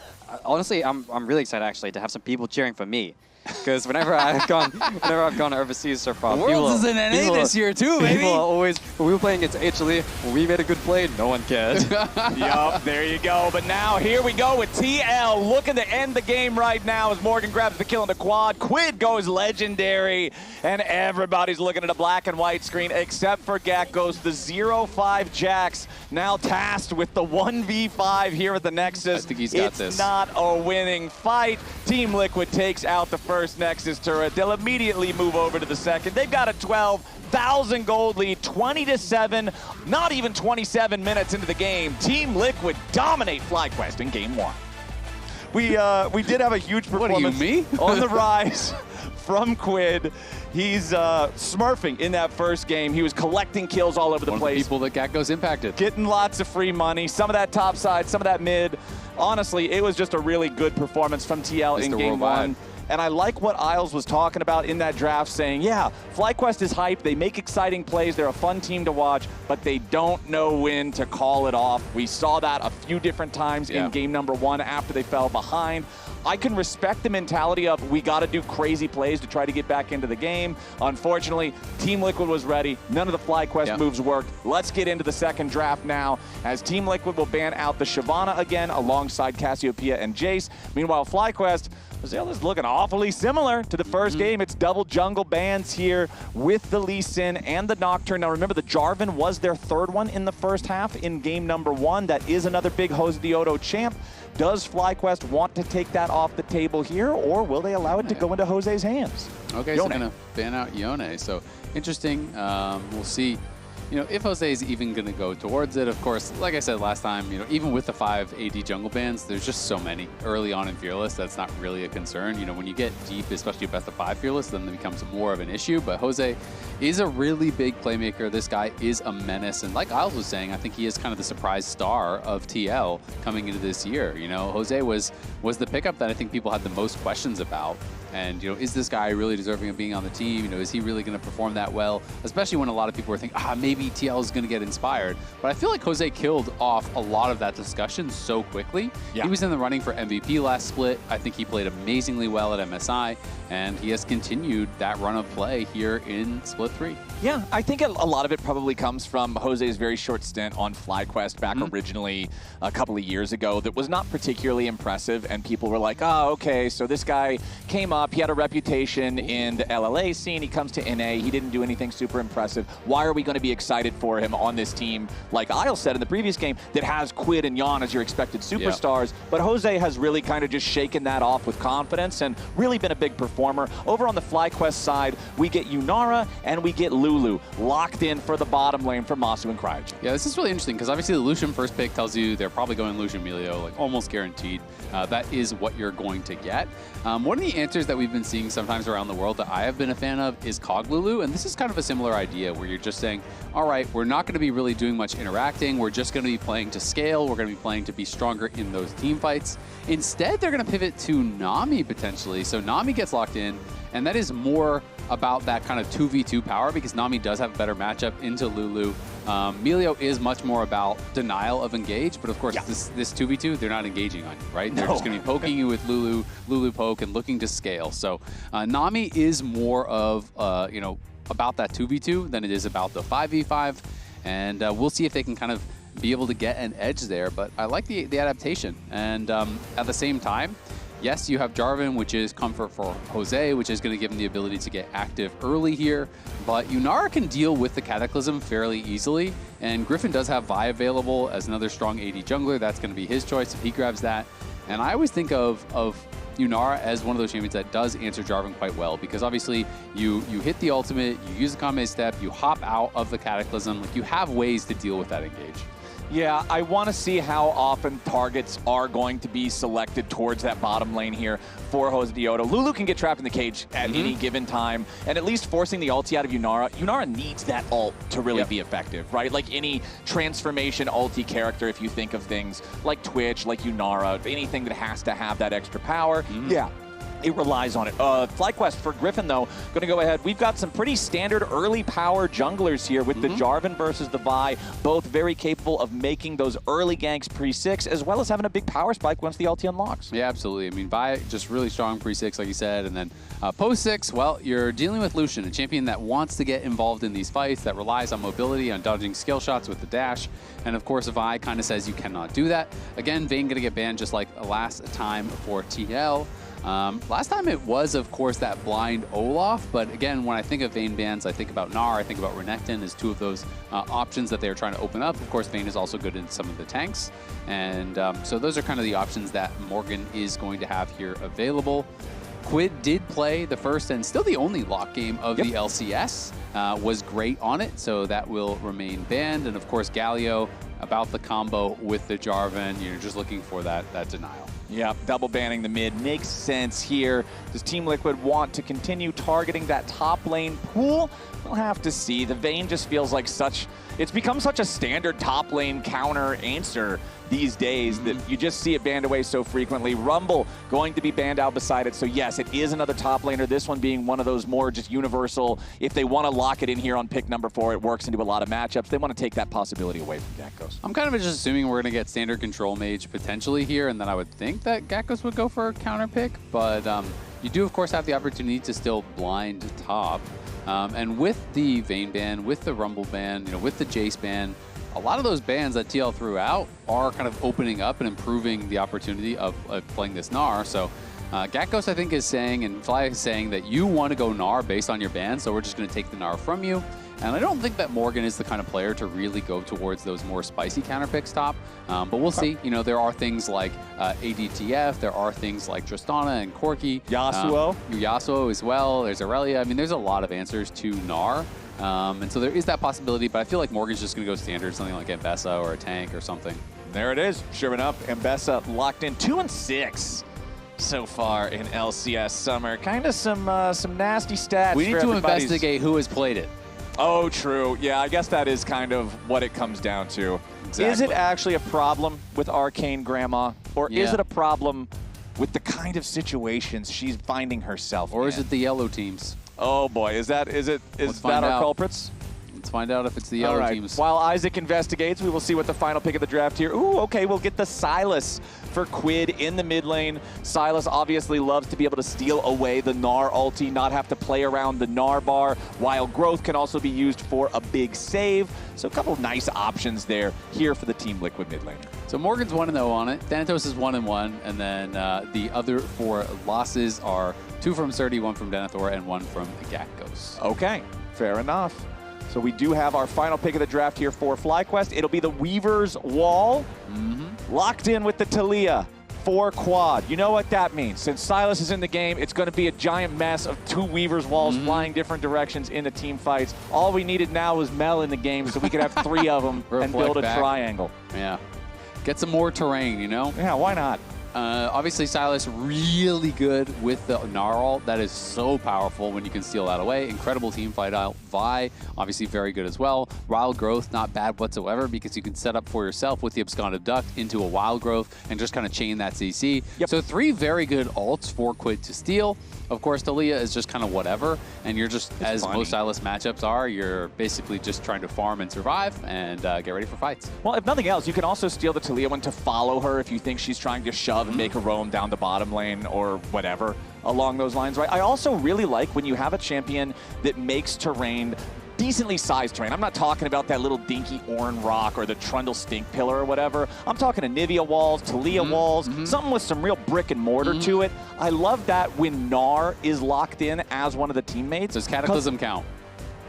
Honestly, I'm really excited actually to have some people cheering for me. Because whenever I've gone overseas so far, Worlds is in NA this year too, baby. People are always, when we were playing against HLE, when we made a good play, no one cared. Yup, there you go. But now here we go with TL looking to end the game right now as Morgan grabs the kill in the quad. Quid goes legendary, and everybody's looking at a black and white screen except for Gakkos, the 0-5 Jax, now tasked with the 1v5 here at the Nexus. I think he's got this. It's not a winning fight. Team Liquid takes out the first Nexus turret. They'll immediately move over to the second. They've got a 12,000 gold lead, 20-7, not even 27 minutes into the game. Team Liquid dominate FlyQuest in game 1. We did have a huge performance What are you, me? on the Rise from Quid. He's smurfing in that first game. He was collecting kills all over the place. One of the people that Gakkos impacted. Getting lots of free money, some of that top side, some of that mid. Honestly, it was just a really good performance from TL in game 1. And I like what Isles was talking about in that draft, saying, yeah, FlyQuest is hype. They make exciting plays. They're a fun team to watch, but they don't know when to call it off. We saw that a few different times in game number 1 after they fell behind. I can respect the mentality of we got to do crazy plays to try to get back into the game. Unfortunately, Team Liquid was ready. None of the FlyQuest moves worked. Let's get into the second draft now, as Team Liquid will ban out the Shyvana again alongside Cassiopeia and Jace. Meanwhile, FlyQuest, Zelda's looking awfully similar to the first game. It's double jungle bans here with the Lee Sin and the Nocturne. Now remember, the Jarvan was their third one in the first half in game number 1. That is another big Jose Dioto champ. Does FlyQuest want to take that off the table here, or will they allow it to go into Jose's hands? Okay, Yone. so going to ban out Yone. So interesting. We'll see. You know, if Jose is even going to go towards it, of course, like I said last time, you know, even with the 5 AD jungle bans, there's just so many early on in Fearless. That's not really a concern. You know, when you get deep, especially best of 5 Fearless, then it becomes more of an issue. But Jose is a really big playmaker. This guy is a menace. And like Isles was saying, I think he is kind of the surprise star of TL coming into this year. You know, Jose was the pickup that I think people had the most questions about. And, you know, is this guy really deserving of being on the team? You know, is he really going to perform that well? Especially when a lot of people were thinking, maybe TL is going to get inspired. But I feel like Jose killed off a lot of that discussion so quickly. Yeah. He was in the running for MVP last split. I think he played amazingly well at MSI. And he has continued that run of play here in Split 3. Yeah, I think a lot of it probably comes from Jose's very short stint on FlyQuest back originally a couple of years ago that was not particularly impressive, and people were like, oh, okay, so this guy came up, he had a reputation in the LLA scene, he comes to NA, he didn't do anything super impressive. Why are we going to be excited for him on this team, like Isles said in the previous game, that has Quid and Yon as your expected superstars? But Jose has really kind of just shaken that off with confidence and really been a big performer. Over on the FlyQuest side, we get Yunara and we get Lulu locked in for the bottom lane for Masu and Cryogen. Yeah, this is really interesting because obviously the Lucian first pick tells you they're probably going Lucian Melio, like almost guaranteed. That is what you're going to get. One of the answers that we've been seeing sometimes around the world that I have been a fan of is Cog Lulu, and this is kind of a similar idea where you're just saying, all right, we're not going to be really doing much interacting, we're just going to be playing to scale, we're going to be playing to be stronger in those team fights. Instead, they're going to pivot to Nami potentially, so Nami gets locked in, and that is more about that kind of 2v2 power because Nami does have a better matchup into Lulu. Melio is much more about denial of engage, but of course this 2v2, they're not engaging on you, right? They're just going to be poking you with Lulu poke and looking to scale. So Nami is more of, you know, about that 2v2 than it is about the 5v5, and we'll see if they can kind of be able to get an edge there, but I like the adaptation. And at the same time, yes, you have Jarvan, which is comfort for Jose, which is going to give him the ability to get active early here. But Yunara can deal with the Cataclysm fairly easily. And Griffin does have Vi available as another strong AD jungler. That's going to be his choice if he grabs that. And I always think of Yunara as one of those champions that does answer Jarvan quite well. Because obviously, you hit the ultimate, you use the Kame step, you hop out of the Cataclysm. Like, you have ways to deal with that engage. Yeah, I want to see how often targets are going to be selected towards that bottom lane here for Jose Dioto. Lulu can get trapped in the cage at any given time, and at least forcing the ulti out of Yunara. Yunara needs that ult to really be effective, right? Like any transformation ulti character, if you think of things like Twitch, like Yunara, anything that has to have that extra power, it relies on it. FlyQuest for Griffin, though, going to go ahead. We've got some pretty standard early power junglers here with the Jarvan versus the Vi, both very capable of making those early ganks pre-6, as well as having a big power spike once the ulti unlocks. Yeah, absolutely. I mean, Vi just really strong pre-6, like you said, and then post-6, well, you're dealing with Lucian, a champion that wants to get involved in these fights, that relies on mobility, on dodging skill shots with the dash, and of course, Vi kind of says you cannot do that. Again, Vayne going to get banned just like last time for TL. Last time it was, of course, that blind Olaf, but again, when I think of Vayne bans, I think about Gnar, I think about Renekton as two of those options that they're trying to open up. Of course, Vayne is also good in some of the tanks, and so those are kind of the options that Morgan is going to have here available. Quid did play the first and still the only lock game of the LCS, was great on it, so that will remain banned, and of course, Galio, about the combo with the Jarvan, you're just looking for that denial. Yeah, double banning the mid makes sense here. Does Team Liquid want to continue targeting that top lane pool? We'll have to see. The Vayne just feels like it's become such a standard top lane counter answer these days that you just see it banned away so frequently. Rumble going to be banned out beside it. So yes, it is another top laner. This one being one of those more just universal. If they want to lock it in here on pick number 4, it works into a lot of matchups. They want to take that possibility away from Gakkos. I'm kind of just assuming we're going to get standard control mage potentially here, and then I would think that Gakkos would go for a counter pick, but you do of course have the opportunity to still blind top. And with the Vayne ban, with the Rumble ban, with the Jace ban, a lot of those bans that TL threw out are kind of opening up and improving the opportunity of playing this Gnar. So Gatghost, I think, is saying, and Fly is saying, that you want to go Gnar based on your ban, so we're just going to take the Gnar from you. And I don't think that Morgan is the kind of player to really go towards those more spicy counter picks top. But we'll see. You know, there are things like ADTF. There are things like Tristana and Corki. Yasuo. Yasuo as well. There's Aurelia. I mean, there's a lot of answers to Gnar. And so there is that possibility, but I feel like Morgan's just going to go standard, something like Mbessa or a tank or something. There it is. Sure enough, Mbessa locked in 2-6 so far in LCS Summer. Kind of some nasty stats. We need to investigate who has played it. Oh, true. Yeah, I guess that is kind of what it comes down to. Exactly. Is it actually a problem with Arcane Grandma, or is it a problem with the kind of situations she's finding herself Or in? is it the yellow teams? Oh boy, is that our culprits? Let's find out if it's the yellow teams. While Isaac investigates, we will see what the final pick of the draft here. Ooh, okay, we'll get the Sylas for Quid in the mid lane. Sylas obviously loves to be able to steal away the Gnar ulti, not have to play around the Gnar bar, while Growth can also be used for a big save. So a couple of nice options there here for the Team Liquid mid lane. So Morgan's 1-0 on it. Thanatos is 1-1, and then the other 4 losses are 2 from Surdy, 1 from Denethor, and 1 from Gatghost. Okay, fair enough. So we do have our final pick of the draft here for FlyQuest. It'll be the Weaver's Wall, locked in with the TLAW for quad. You know what that means. Since Sylas is in the game, it's going to be a giant mess of 2 Weaver's Walls flying different directions in the team fights. All we needed now was Mel in the game so we could have 3 of them and build a triangle. Yeah. Get some more terrain, you know? Yeah, why not? Obviously, Sylas really good with the Gnar ult. That is so powerful when you can steal that away. Incredible team fight out. Vi, obviously very good as well. Wild Growth, not bad whatsoever because you can set up for yourself with the Absconded Duct into a Wild Growth and just kind of chain that CC. Yep. So 3 very good ults for Quid to steal. Of course, TLAW is just kind of whatever, and you're just, as most Sylas matchups are, you're basically just trying to farm and survive and get ready for fights. Well, if nothing else, you can also steal the TLAW one to follow her if you think she's trying to shove and make a roam down the bottom lane or whatever along those lines, right? I also really like when you have a champion that makes terrain decently sized terrain. I'm not talking about that little dinky Ornn rock or the Trundle stink pillar or whatever. I'm talking Anivia walls, TLAW walls, something with some real brick and mortar to it. I love that when Gnar is locked in as one of the teammates. Does Cataclysm count?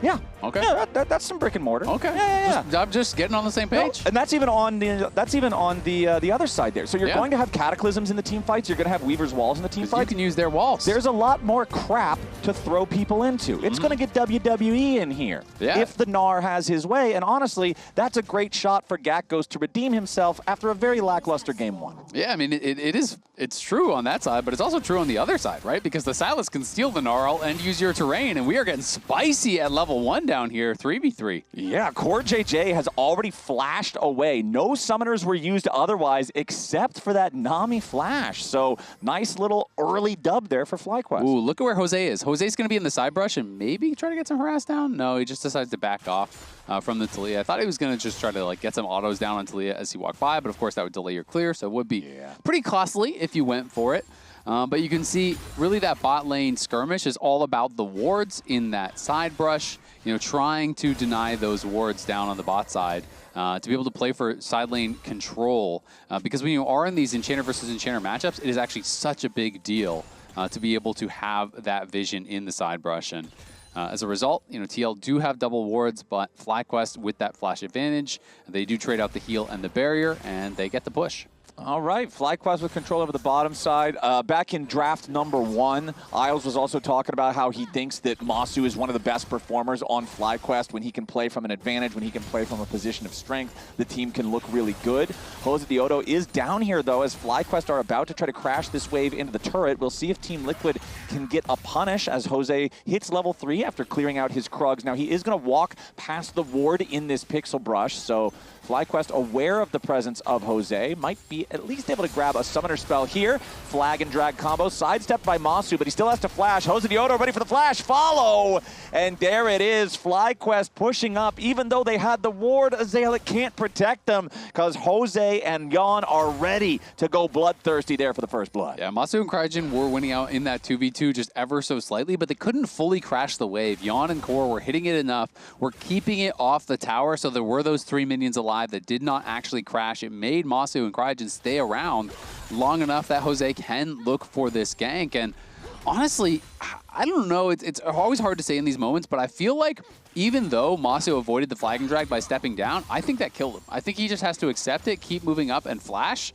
Yeah. Okay. Yeah, that's some brick and mortar. Okay. Yeah. I'm just getting on the same page. No, and that's even on the other side there. So you're going to have Cataclysms in the team fights. You're going to have Weaver's Walls in the team fights. You can use their walls. There's a lot more crap to throw people into. It's going to get WWE in here if the Gnar has his way. And honestly, that's a great shot for Gatghost to redeem himself after a very lackluster game 1. Yeah, I mean, it's true on that side, but it's also true on the other side, right? Because the Sylas can steal the Gnar ult and use your terrain, and we are getting spicy at level 1 down here, 3v3. Yeah, Core JJ has already flashed away. No summoners were used otherwise except for that Nami flash. So nice little early dub there for FlyQuest. Ooh, look at where Jose is. Jose's going to be in the side brush and maybe try to get some harass down. No, he just decides to back off from the TLAW. I thought he was going to just try to get some autos down on TLAW as he walked by, but of course that would delay your clear, so it would be pretty costly if you went for it. But you can see really that bot lane skirmish is all about the wards in that side brush, trying to deny those wards down on the bot side to be able to play for side lane control. Because when you are in these Enchanter versus Enchanter matchups, it is actually such a big deal to be able to have that vision in the side brush. And as a result, TL do have double wards, but FlyQuest with that flash advantage, they do trade out the heal and the barrier, and they get the push. All right, FlyQuest with control over the bottom side. Back in draft number 1, Isles was also talking about how he thinks that Masu is one of the best performers on FlyQuest when he can play from an advantage, when he can play from a position of strength. The team can look really good. Jose Diodo is down here, though, as FlyQuest are about to try to crash this wave into the turret. We'll see if Team Liquid can get a punish as Jose hits level 3 after clearing out his Krugs. Now, he is going to walk past the ward in this pixel brush, so FlyQuest, aware of the presence of Jose, might be at least able to grab a summoner spell here. Flag and drag combo, sidestepped by Masu, but he still has to flash. Jose Diodo ready for the flash, follow! And there it is, FlyQuest pushing up. Even though they had the ward, Azalea can't protect them because Jose and Jan are ready to go bloodthirsty there for the first blood. Yeah, Masu and Cryogen were winning out in that 2v2 just ever so slightly, but they couldn't fully crash the wave. Jan and Core were hitting it enough, were keeping it off the tower, so there were those 3 minions alive that did not actually crash. It made Masu and Cryogen stay around long enough that Jose can look for this gank. And honestly, I don't know. It's always hard to say in these moments, but I feel like even though Masu avoided the flag and drag by stepping down, I think that killed him. I think he just has to accept it, keep moving up, and flash.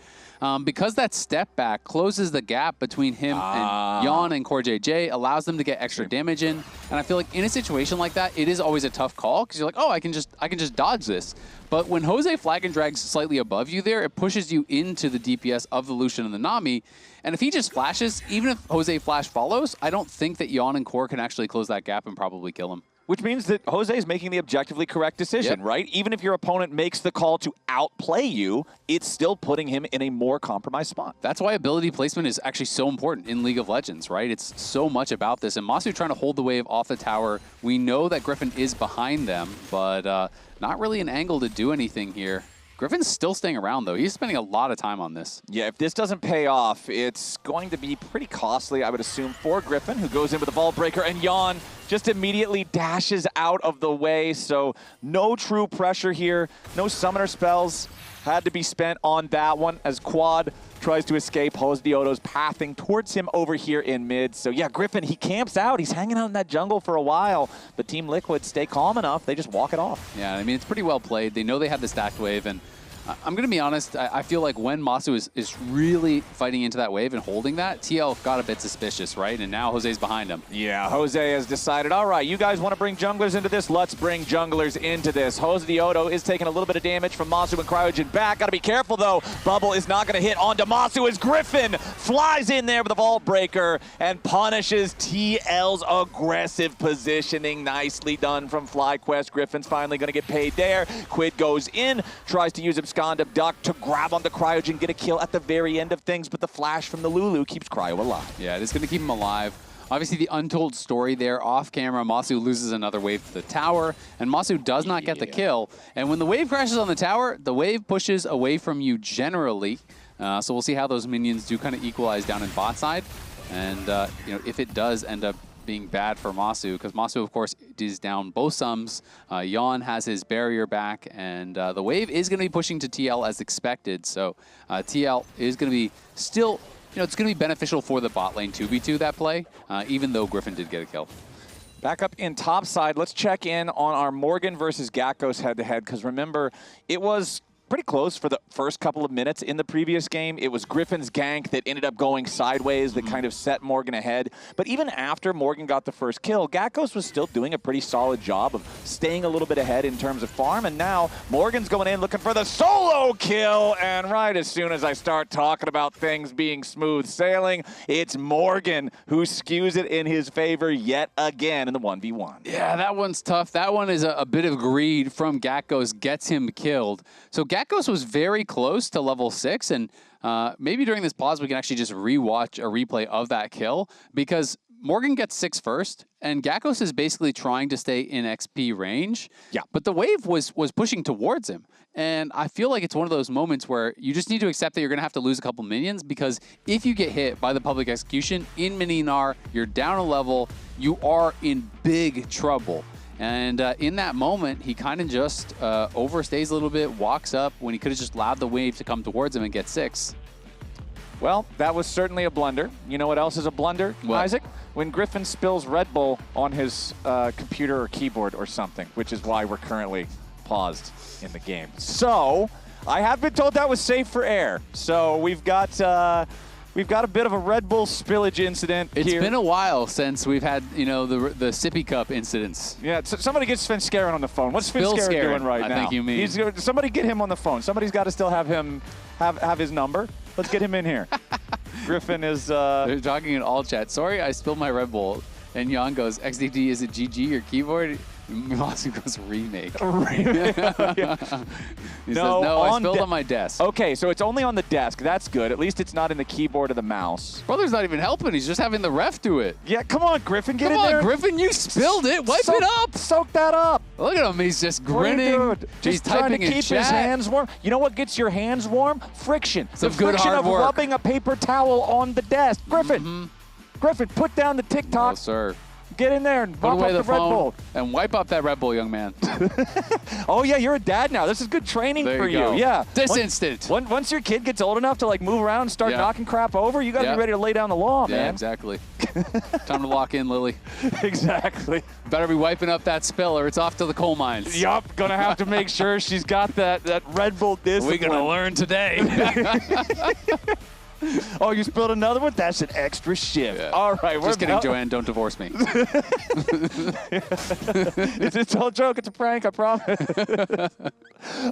Because that step back closes the gap between him and Yon and Core JJ, allows them to get extra damage in. And I feel like in a situation like that, it is always a tough call because you're like, oh, I can just dodge this. But when Jose flag and drags slightly above you there, it pushes you into the DPS of the Lucian and the Nami. And if he just flashes, even if Jose flash follows, I don't think that Yon and Core can actually close that gap and probably kill him. Which means that Jose is making the objectively correct decision, right? Even if your opponent makes the call to outplay you, it's still putting him in a more compromised spot. That's why ability placement is actually so important in League of Legends, right? It's so much about this. And Masu trying to hold the wave off the tower. We know that Griffin is behind them, but not really an angle to do anything here. Griffin's still staying around, though. He's spending a lot of time on this. Yeah, if this doesn't pay off, it's going to be pretty costly, I would assume, for Griffin, who goes in with the ball breaker, and Yon just immediately dashes out of the way. So no true pressure here. No summoner spells had to be spent on that one as Quad tries to escape. Hosdioto's pathing towards him over here in mid. So yeah, Griffin, he camps out. He's hanging out in that jungle for a while. But Team Liquid stay calm enough. They just walk it off. Yeah, I mean, it's pretty well played. They know they have the stacked wave, and I'm going to be honest, I feel like when Masu is really fighting into that wave and holding that, TL got a bit suspicious, right? And now Jose's behind him. Yeah, Jose has decided, all right, you guys want to bring junglers into this? Let's bring junglers into this. Hosdioto is taking a little bit of damage from Masu and Cryogen back. Got to be careful, though. Bubble is not going to hit onto Masu as Griffin flies in there with a vault breaker and punishes TL's aggressive positioning. Nicely done from FlyQuest. Griffin's finally going to get paid there. Quid goes in, tries to use Abscond Abduct to grab on the Cryogen, get a kill at the very end of things, but the flash from the Lulu keeps Cryo alive. Yeah, it is going to keep him alive. Obviously, the untold story there off camera, Masu loses another wave to the tower, and Masu does not get the kill. And when the wave crashes on the tower, the wave pushes away from you generally. So we'll see how those minions do kind of equalize down in bot side. And you know, if it does end up being bad for Masu, because Masu, of course, is down both sums. Yon has his barrier back, and the wave is going to be pushing to TL as expected. So TL is going to be still, you know, it's going to be beneficial for the bot lane 2v2 that play, even though Griffin did get a kill. Back up in top side, let's check in on our Morgan versus Gakkos head-to-head, because remember, it was pretty close for the first couple of minutes in the previous game. It was Griffin's gank that ended up going sideways that kind of set Morgan ahead. But even after Morgan got the first kill, Gakkos was still doing a pretty solid job of staying a little bit ahead in terms of farm. And now Morgan's going in looking for the solo kill. And right as soon as I start talking about things being smooth sailing, it's Morgan who skews it in his favor yet again in the 1v1. Yeah, that one's tough. That one is a bit of greed from Gakkos, gets him killed. So Gakkos was very close to level 6, and maybe during this pause we can actually just rewatch a replay of that kill, because Morgan gets 6 first, and Gakkos is basically trying to stay in XP range. Yeah. But the wave was pushing towards him, and I feel like it's one of those moments where you just need to accept that you're going to have to lose a couple minions, because if you get hit by the public execution in mini Gnar, you're down a level, you are in big trouble. And in that moment, he kind of just overstays a little bit, walks up when he could have just allowed the wave to come towards him and get 6. Well, that was certainly a blunder. You know what else is a blunder, what? Isaac? When Griffin spills Red Bull on his computer or keyboard or something, which is why we're currently paused in the game. So, I have been told that was safe for air. So, we've got a bit of a Red Bull spillage incident here. It's been a while since we've had, you know, the sippy cup incidents. Yeah, so somebody get Sven Skaren on the phone. What's Sven Skaren doing right now? I think you mean. Somebody get him on the phone. Somebody's got to still have him have his number. Let's get him in here. Griffin is... They're talking in all chat. Sorry, I spilled my Red Bull. And Jan goes, XDD, is it GG or keyboard? Masu goes, remake. He says, no, I spilled on my desk. Okay, so it's only on the desk. That's good. At least it's not in the keyboard or the mouse. Brother's not even helping. He's just having the ref do it. Yeah, come on, Griffin. Get in there. Come on, Griffin. You spilled it. Wipe it up. Soak that up. Look at him. He's just grinning. He's trying to keep his hands warm. You know what gets your hands warm? Friction. Some the good friction hard of work. rubbing a paper towel on the desk. Griffin. Griffin, put down the TikTok. Oh, sir. Get in there and Put mop away up the the Red phone Bull. and wipe up that Red Bull, young man. Oh, yeah, you're a dad now. This is good training There for you go. Yeah. This instant. Once your kid gets old enough to like move around and start knocking crap over, you got to be ready to lay down the law, man. Yeah, exactly. Time to lock in, Lily. Exactly. Better be wiping up that spill or it's off to the coal mines. Yup, gonna have to make sure she's got that Red Bull discipline. We're gonna learn today. Oh, you spilled another one? That's an extra shift. Yeah. All right, just kidding, Joanne. Don't divorce me. It's all a joke. It's a prank, I promise.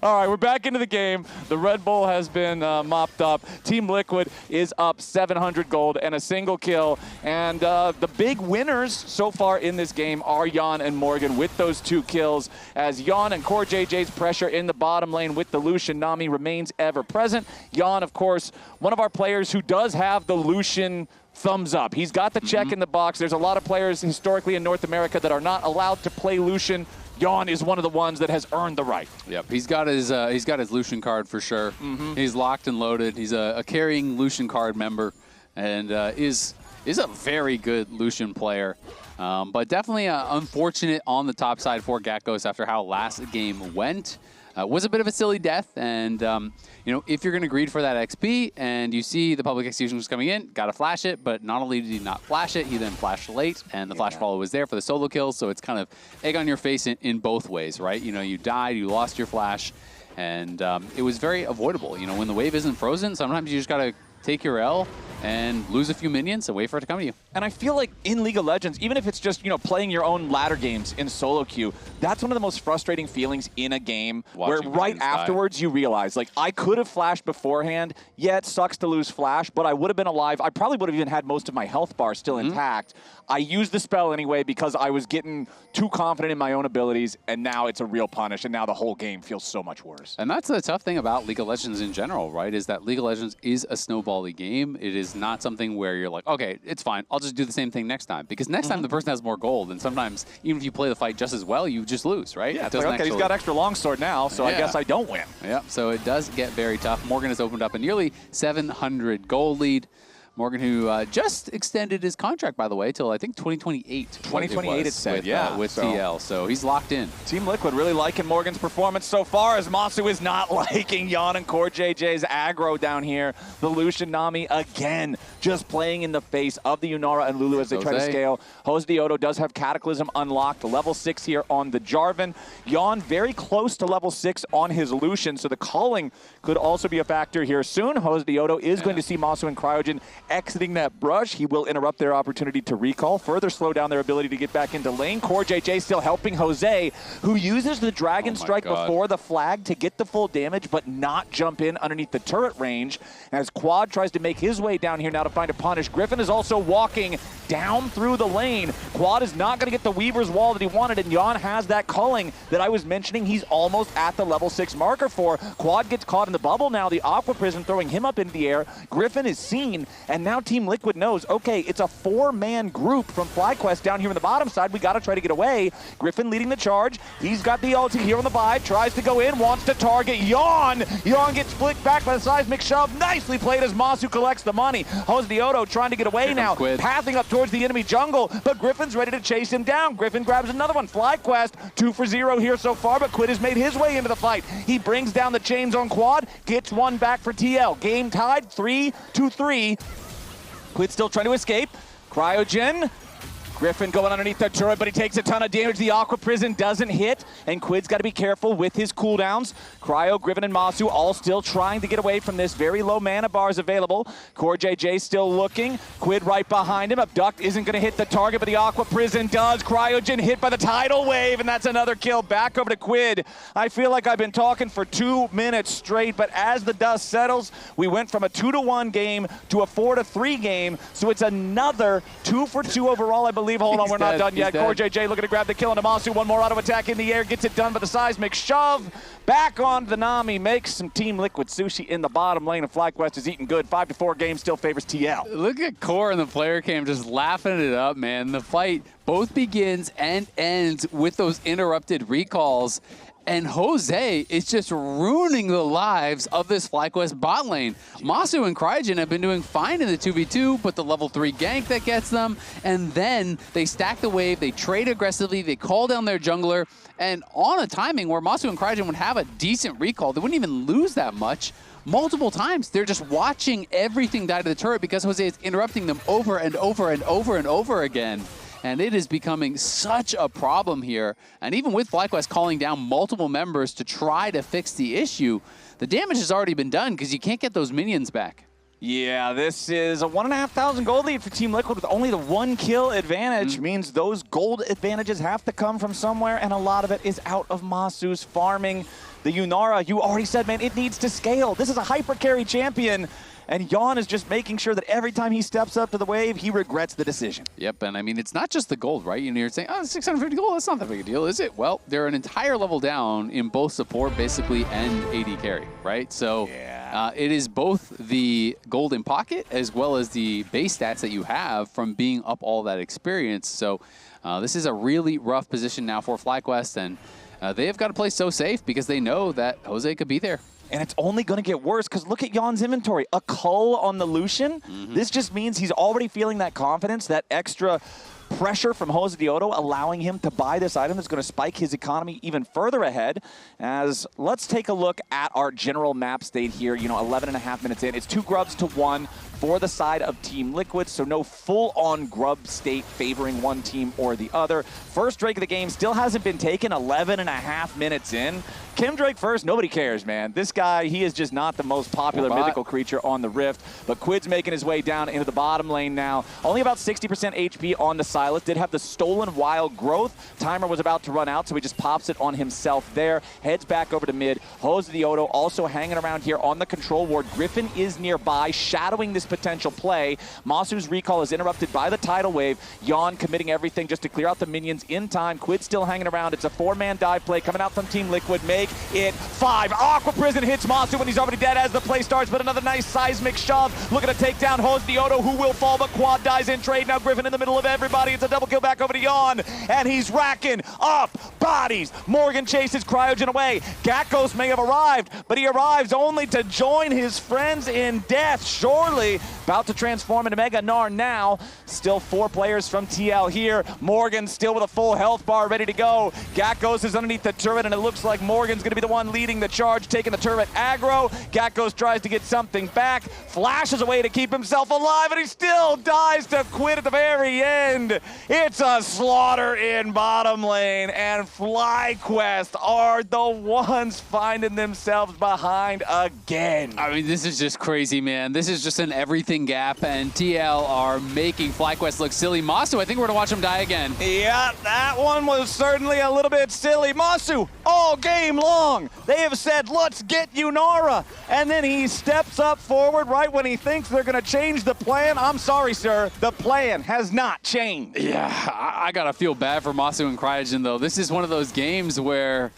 All right, we're back into the game. The Red Bull has been mopped up. Team Liquid is up 700 gold and a single kill. And the big winners so far in this game are Jan and Morgan with those 2 kills. As Jan and Core JJ's pressure in the bottom lane with the Lucian Nami remains ever present. Jan, of course, one of our players who does have the Lucian thumbs up. He's got the check in the box. There's a lot of players historically in North America that are not allowed to play Lucian. Jan is one of the ones that has earned the right. Yep, he's got his Lucian card for sure. He's locked and loaded. He's a carrying Lucian card member, and is a very good Lucian player. But definitely unfortunate on the top side for Gatkos after how last game went. Was a bit of a silly death, and you know, if you're going to greed for that XP and you see the public execution was coming in, got to flash it, but not only did he not flash it, he then flashed late, and the flash follow was there for the solo kill, so it's kind of egg on your face in both ways, right? You know, you died, you lost your flash, and it was very avoidable. You know, when the wave isn't frozen, sometimes you just got to take your L and lose a few minions and wait for it to come to you. And I feel like in League of Legends, even if it's just, you know, playing your own ladder games in solo queue, that's one of the most frustrating feelings in a game where right afterwards you realize, like, I could have flashed beforehand. Yeah, it sucks to lose flash, but I would have been alive. I probably would have even had most of my health bar still intact. I used the spell anyway because I was getting too confident in my own abilities, and now it's a real punish, and now the whole game feels so much worse. And that's the tough thing about League of Legends in general, right, is that League of Legends is a snowbally game. It is not something where you're like, okay, it's fine, I'll just do the same thing next time. Because next time the person has more gold, and sometimes even if you play the fight just as well, you just lose, right? Yeah, it's like, okay, he's got extra longsword now, so I guess I don't win. Yeah, so it does get very tough. Morgan has opened up a nearly 700 gold lead. Morgan, who just extended his contract, by the way, till I think 2028. 2028 it said, yeah. With TL, so he's locked in. Team Liquid really liking Morgan's performance so far, as Masu is not liking Jan and Core JJ's aggro down here. The Lucian Nami, again, just playing in the face of the Yunara and Lulu as they try to scale. Hosdiodo does have Cataclysm unlocked, level 6 here on the Jarvan. Jan very close to level 6 on his Lucian, so the culling could also be a factor here soon. Hosdiodo is going to see Masu and Cryogen exiting that brush. He will interrupt their opportunity to recall, further slow down their ability to get back into lane. Core JJ still helping Jose, who uses the Dragon Strike before the flag to get the full damage, but not jump in underneath the turret range. As Quad tries to make his way down here now to find a punish. Griffin is also walking down through the lane. Quad is not going to get the Weaver's Wall that he wanted, and Jan has that culling that I was mentioning he's almost at the level 6 marker for. Quad gets caught in the bubble now. The Aqua Prison throwing him up into the air. Griffin is seen, and now Team Liquid knows, okay, it's a 4-man group from FlyQuest down here on the bottom side. We got to try to get away. Griffin leading the charge. He's got the ulti here on the buy. Tries to go in, wants to target Jan. Jan gets flicked back by the seismic shove. Nicely played as Masu collects the money. Hosdiodo trying to get away now, pathing up towards the enemy jungle, but Griffin's ready to chase him down. Griffin grabs another one. FlyQuest, 2 for 0 here so far, but Quid has made his way into the fight. He brings down the chains on Quad, gets one back for TL. Game tied 3-3. Quid still trying to escape. Cryogen. Griffin going underneath the turret, but he takes a ton of damage. The Aqua Prison doesn't hit, and Quid's got to be careful with his cooldowns. Cryo, Griffin, and Masu all still trying to get away from this. Very low mana bars available. Core JJ still looking. Quid right behind him. Abduct isn't going to hit the target, but the Aqua Prison does. Cryogen hit by the tidal wave, and that's another kill. Back over to Quid. I feel like I've been talking for 2 minutes straight, but as the dust settles, we went from a 2-1 game to a 4-3 game, so it's another 2 for 2 overall, I believe. Hold on, we're not done yet. Core JJ looking to grab the kill on Masu. One more auto attack in the air. Gets it done by the seismic shove. Back on the Nami. Makes some Team Liquid sushi in the bottom lane. And FlyQuest is eating good. 5-4 game still favors TL. Look at Core and the player cam just laughing it up, man. The fight both begins and ends with those interrupted recalls. And Jose is just ruining the lives of this FlyQuest bot lane. Masu and Cryogen have been doing fine in the 2v2, but the level 3 gank that gets them, and then they stack the wave, they trade aggressively, they call down their jungler, and on a timing where Masu and Cryogen would have a decent recall, they wouldn't even lose that much. Multiple times, they're just watching everything die to the turret because Jose is interrupting them over and over and over and over again. And it is becoming such a problem here. And even with FlyQuest calling down multiple members to try to fix the issue, the damage has already been done because you can't get those minions back. Yeah, this is a 1,500 gold lead for Team Liquid with only the 1 kill advantage. Means those gold advantages have to come from somewhere, and a lot of it is out of Masu's farming. The Yunara, you already said, man, it needs to scale. This is a hyper carry champion. And Yon is just making sure that every time he steps up to the wave, he regrets the decision. Yep, and I mean, it's not just the gold, right? You're saying, oh, 650 gold, that's not that big a deal, is it? Well, they're an entire level down in both support, basically, and AD carry, right? So it is both the gold in pocket as well as the base stats that you have from being up all that experience. So this is a really rough position now for FlyQuest, and they have got to play so safe because they know that Jose could be there. And it's only going to get worse because look at Yon's inventory. A cull on the Lucian. This just means he's already feeling that confidence, that extra pressure from Jose Diodo, allowing him to buy this item that's going to spike his economy even further ahead. As let's take a look at our general map state here. 11.5 minutes in. It's 2 grubs to 1 for the side of Team Liquid, so no full-on grub state favoring one team or the other. First Drake of the game still hasn't been taken, 11.5 minutes in. Kim Drake first, nobody cares, man. This guy, he is just not the most popular mythical creature on the Rift, but Quid's making his way down into the bottom lane now. Only about 60% HP on the Sylas, did have the stolen wild growth. Timer was about to run out, so he just pops it on himself there. Heads back over to mid. Jose Diodo also hanging around here on the control ward. Griffin is nearby, shadowing this potential play. Masu's recall is interrupted by the tidal wave. Yon committing everything just to clear out the minions in time. Quid still hanging around. It's a 4-man dive play coming out from Team Liquid. Make it 5. Aqua Prison hits Masu when he's already dead as the play starts, but another nice seismic shove. Looking to take down Jose Diodo, who will fall, but Quad dies in trade. Now Griffin in the middle of everybody. It's a double kill back over to Yon, and he's racking up bodies. Morgan chases Cryogen away. Gakkos may have arrived, but he arrives only to join his friends in death. Surely about to transform into Mega Gnar now. Still 4 players from TL here. Morgan still with a full health bar ready to go. Gakkos is underneath the turret, and it looks like Morgan's going to be the one leading the charge, taking the turret aggro. Gakkos tries to get something back, flashes away to keep himself alive, and he still dies to Quid at the very end. It's a slaughter in bottom lane, and FlyQuest are the ones finding themselves behind again. I mean, this is just crazy, man. This is just an everything gap, and TL are making FlyQuest look silly. Masu, I think we're going to watch him die again. Yeah, that one was certainly a little bit silly. Masu, all game long, they have said, let's get Yunara. And then he steps up forward right when he thinks they're going to change the plan. I'm sorry, sir. The plan has not changed. Yeah, I got to feel bad for Masu and Cryogen, though. This is one of those games where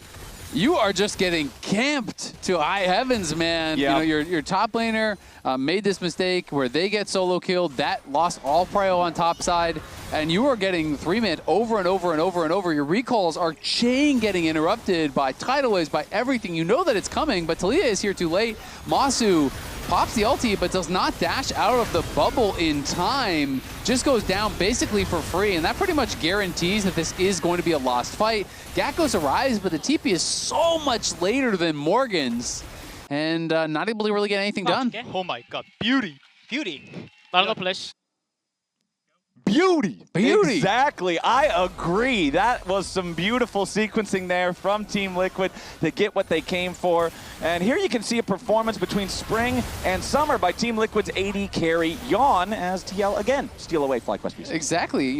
you are just getting camped to high heavens, man. Yep. Your top laner made this mistake where they get solo killed. That lost all prio on top side, and you are getting 3-man over and over and over and over. Your recalls are getting interrupted by tidal waves, by everything. You know that it's coming, but Talia is here too late. Masu pops the ulti, but does not dash out of the bubble in time. Just goes down basically for free, and that pretty much guarantees that this is going to be a lost fight. Gakkos arrives, but the TP is so much later than Morgan's, and not able to really get anything done. Oh my god, beauty. Beauty. Malgo flash. Beauty. Beauty. Exactly. I agree. That was some beautiful sequencing there from Team Liquid to get what they came for. And here you can see a performance between spring and summer by Team Liquid's AD carry Yon as TL again steal away FlyQuest pieces. Exactly.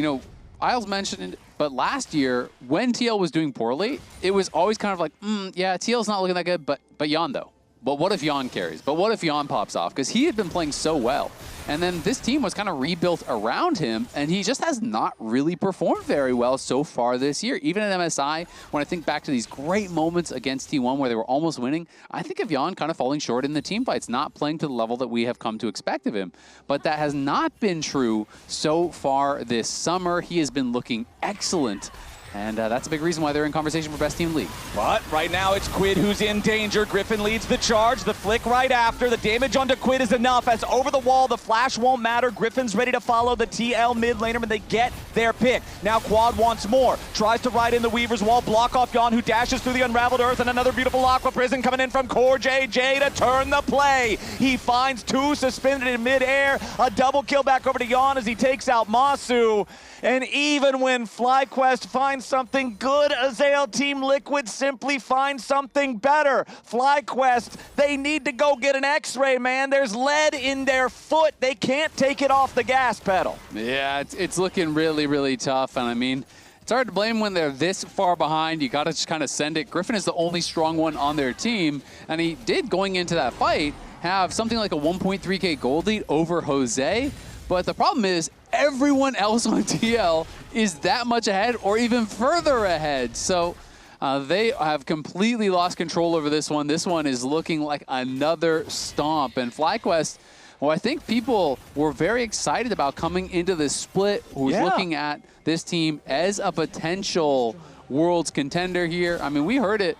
Isles mentioned it, but last year when TL was doing poorly, it was always kind of like, yeah, TL's not looking that good, but Yon though. But what if Yon carries? But what if Yon pops off? Because he had been playing so well. And then this team was kind of rebuilt around him, and he just has not really performed very well so far this year. Even at MSI, when I think back to these great moments against T1 where they were almost winning, I think of Yon kind of falling short in the team fights, not playing to the level that we have come to expect of him. But that has not been true so far this summer. He has been looking excellent. And that's a big reason why they're in conversation for best team league. But right now it's Quid who's in danger. Griffin leads the charge. The flick right after. The damage onto Quid is enough. As over the wall, the flash won't matter. Griffin's ready to follow the TL mid laner, and they get their pick. Now Quad wants more. Tries to ride in the Weaver's wall, block off Yon, who dashes through the unraveled earth, and another beautiful Aqua Prison coming in from CoreJJ to turn the play. He finds two suspended in midair. A double kill back over to Yon as he takes out Masu. And even when FlyQuest finds something good, Azael, Team Liquid simply finds something better. FlyQuest, they need to go get an X-ray, man. There's lead in their foot. They can't take it off the gas pedal. Yeah, it's looking really, really tough. And I mean, it's hard to blame when they're this far behind. You got to just kind of send it. Griffin is the only strong one on their team. And he did, going into that fight, have something like a 1.3K gold lead over Jose. But the problem is everyone else on TL is that much ahead or even further ahead. So they have completely lost control over this one. This one is looking like another stomp. And FlyQuest, well, I think people were very excited about coming into this split, who's looking at this team as a potential Worlds contender here. I mean, we heard it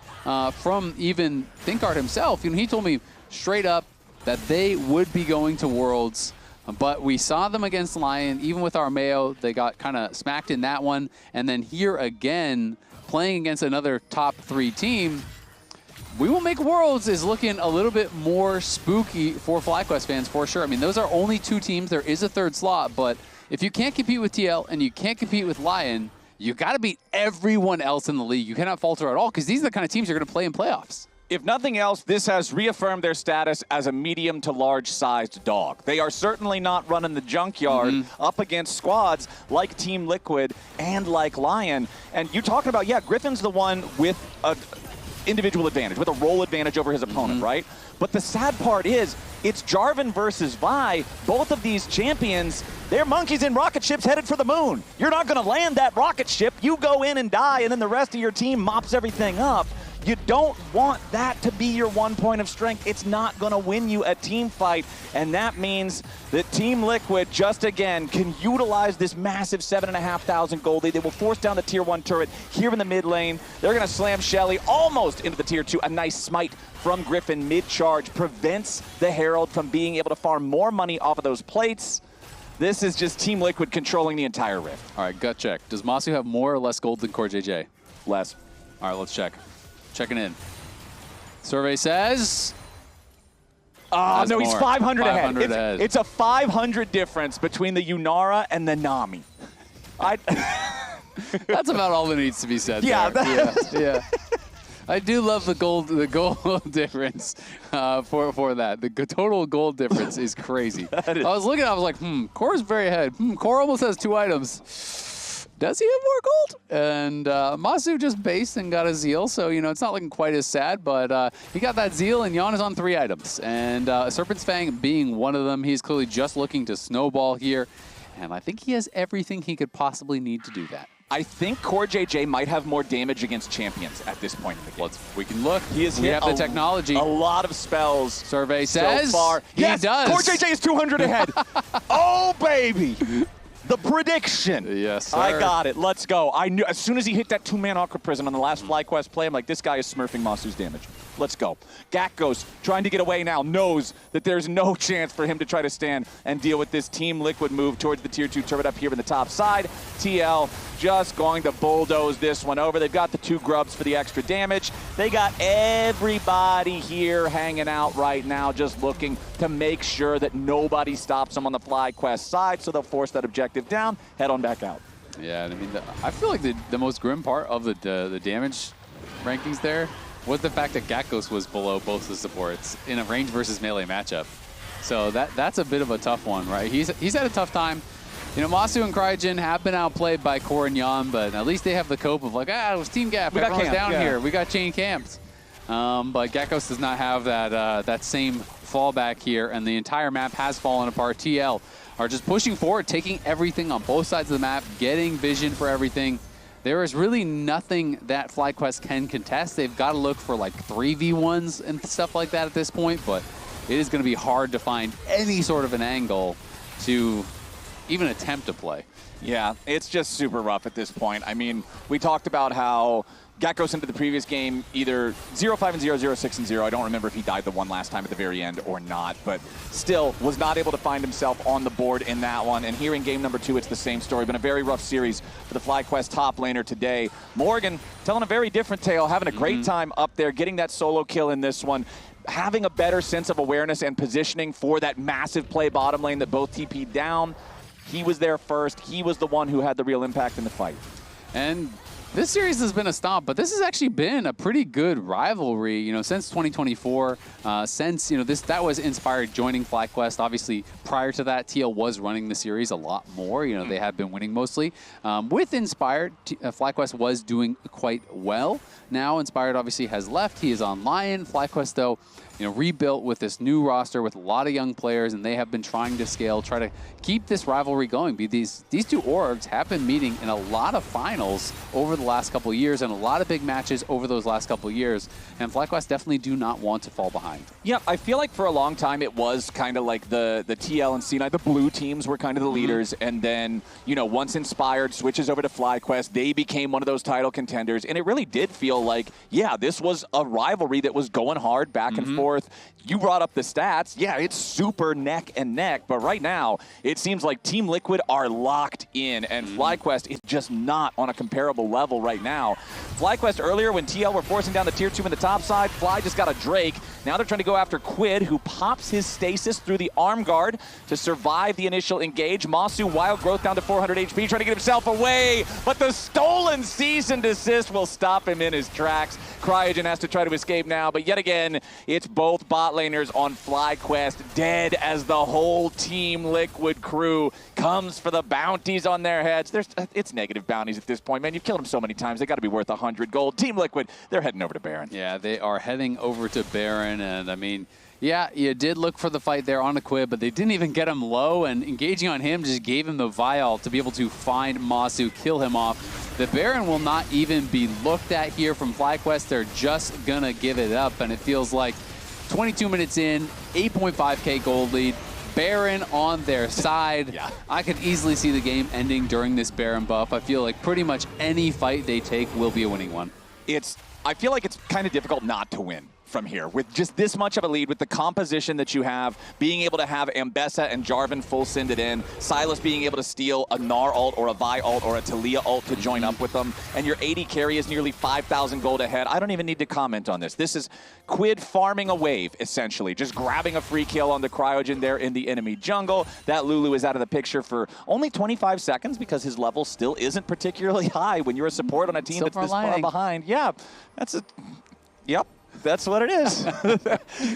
from even Thinkart himself. You know, he told me straight up that they would be going to Worlds. But we saw them against Lion, even with Armeo, they got kind of smacked in that one. And then here again, playing against another top 3 team, We Will Make Worlds is looking a little bit more spooky for FlyQuest fans, for sure. I mean, those are only 2 teams. There is a 3rd slot, but if you can't compete with TL and you can't compete with Lion, you got to beat everyone else in the league. You cannot falter at all, because these are the kind of teams you're going to play in playoffs. If nothing else, this has reaffirmed their status as a medium to large-sized dog. They are certainly not running the junkyard up against squads like Team Liquid and like Lion. And you're talking about, yeah, Griffin's the one with an individual advantage, with a role advantage over his opponent, right? But the sad part is, it's Jarvan versus Vi. Both of these champions, they're monkeys in rocket ships headed for the moon. You're not going to land that rocket ship. You go in and die, and then the rest of your team mops everything up. You don't want that to be your one point of strength. It's not going to win you a team fight, and that means that Team Liquid just again can utilize this massive 7,500 gold lead. They will force down the tier 1 turret here in the mid lane. They're going to slam Shelly almost into the tier 2. A nice smite from Griffin mid-charge prevents the Herald from being able to farm more money off of those plates. This is just Team Liquid controlling the entire rift. All right, gut check. Does Masu have more or less gold than CoreJJ? Less. All right, let's check. Checking in. Survey says... Oh, no, he's 500 ahead. ahead. It's a 500 difference between the Yunara and the Nami. That's about all that needs to be said. Yeah, there. Yeah. I do love the gold difference for that. The total gold difference is crazy. I was looking, I was like, Core's very ahead. Core almost has 2 items. Does he have more gold? And Masu just based and got a Zeal, so, you know, it's not looking quite as sad, but he got that Zeal, and Yon is on 3 items. And Serpent's Fang being one of them, he's clearly just looking to snowball here, and I think he has everything he could possibly need to do that. I think CoreJJ might have more damage against champions at this point in the game. We can look. We have the technology. A lot of spells. Survey says so far. Yes, he does. CoreJJ is 200 ahead. Oh, baby. The prediction. Yes, sir. I got it. Let's go. I knew as soon as he hit that 2-man Aqua Prison on the last FlyQuest play, I'm like, this guy is smurfing Masu's damage. Let's go. Gakgos, trying to get away now, knows that there's no chance for him to try to stand and deal with this Team Liquid move towards the tier 2 turret up here in the top side. TL just going to bulldoze this one over. They've got the 2 grubs for the extra damage. They got everybody here hanging out right now, just looking to make sure that nobody stops them on the FlyQuest side, so they'll force that objective down, head on back out. Yeah, I mean, I feel like the most grim part of the damage rankings there was the fact that Gakgos was below both the supports in a range versus melee matchup. So that's a bit of a tough one, right? He's had a tough time. You know, Masu and Cryogen have been outplayed by Core and Yon, but at least they have the cope of like, it was team gap. Everyone's down here. We got chain camped. But Gakgos does not have that same fallback here, and the entire map has fallen apart. TL are just pushing forward, taking everything on both sides of the map, getting vision for everything. There is really nothing that FlyQuest can contest. They've got to look for like 3v1s and stuff like that at this point, but it is going to be hard to find any sort of an angle to even attempt to play. Yeah, it's just super rough at this point. I mean, we talked about how Gat goes into the previous game either 0-5 and 0, 0-6 and 0. I don't remember if he died the one last time at the very end or not, but still was not able to find himself on the board in that one. And here in game number 2, it's the same story. Been a very rough series for the FlyQuest top laner today. Morgan telling a very different tale, having a great time up there, getting that solo kill in this one, having a better sense of awareness and positioning for that massive play bottom lane that both TP'd down. He was there first. He was the one who had the real impact in the fight. And this series has been a stomp, but this has actually been a pretty good rivalry, you know, since 2024. Since, you know, that was Inspired joining FlyQuest. Obviously, prior to that, TL was running the series a lot more. You know, they have been winning mostly. With Inspired, FlyQuest was doing quite well. Now, Inspired obviously has left. He is on Lion. FlyQuest, though, you know, rebuilt with this new roster with a lot of young players, and they have been trying to scale, try to keep this rivalry going. These two orgs have been meeting in a lot of finals over the last couple of years and a lot of big matches over those last couple of years, and FlyQuest definitely do not want to fall behind. Yeah, I feel like for a long time it was kind of like the TL and C9, the blue teams were kind of the leaders, and then, you know, once Inspired switches over to FlyQuest, they became one of those title contenders, and it really did feel like, yeah, this was a rivalry that was going hard back and forth. You brought up the stats. Yeah, it's super neck and neck, but right now it seems like Team Liquid are locked in, and FlyQuest is just not on a comparable level right now. FlyQuest earlier, when TL were forcing down the tier 2 in the top side, Fly just got a Drake. Now they're trying to go after Quid, who pops his stasis through the arm guard to survive the initial engage. Masu, Wild Growth down to 400 HP, trying to get himself away, but the stolen cease and desist will stop him in his tracks. Cryogen has to try to escape now, but yet again, it's both bot laners on FlyQuest dead as the whole Team Liquid crew comes for the bounties on their heads. It's negative bounties at this point, man. You've killed them so many times. They got to be worth 100 gold. Team Liquid, they're heading over to Baron. Yeah, they are heading over to Baron, and I mean, yeah, you did look for the fight there on a Quid, but they didn't even get him low, and engaging on him just gave him the vial to be able to find Masu, kill him off. The Baron will not even be looked at here from FlyQuest. They're just gonna give it up, and it feels like 22 minutes in, 8.5k gold lead, Baron on their side. Yeah. I could easily see the game ending during this Baron buff. I feel like pretty much any fight they take will be a winning one. I feel like it's kind of difficult not to win from here. With just this much of a lead, with the composition that you have, being able to have Ambessa and Jarvan full send it in, Silas being able to steal a Gnar ult or a Vi ult or a Taliyah ult to join up with them, and your 80 carry is nearly 5,000 gold ahead. I don't even need to comment on this. This is Quid farming a wave, essentially. Just grabbing a free kill on the Cryogen there in the enemy jungle. That Lulu is out of the picture for only 25 seconds because his level still isn't particularly high when you're a support on a team that's this far behind. Yeah, that's a... Yep. That's what it is.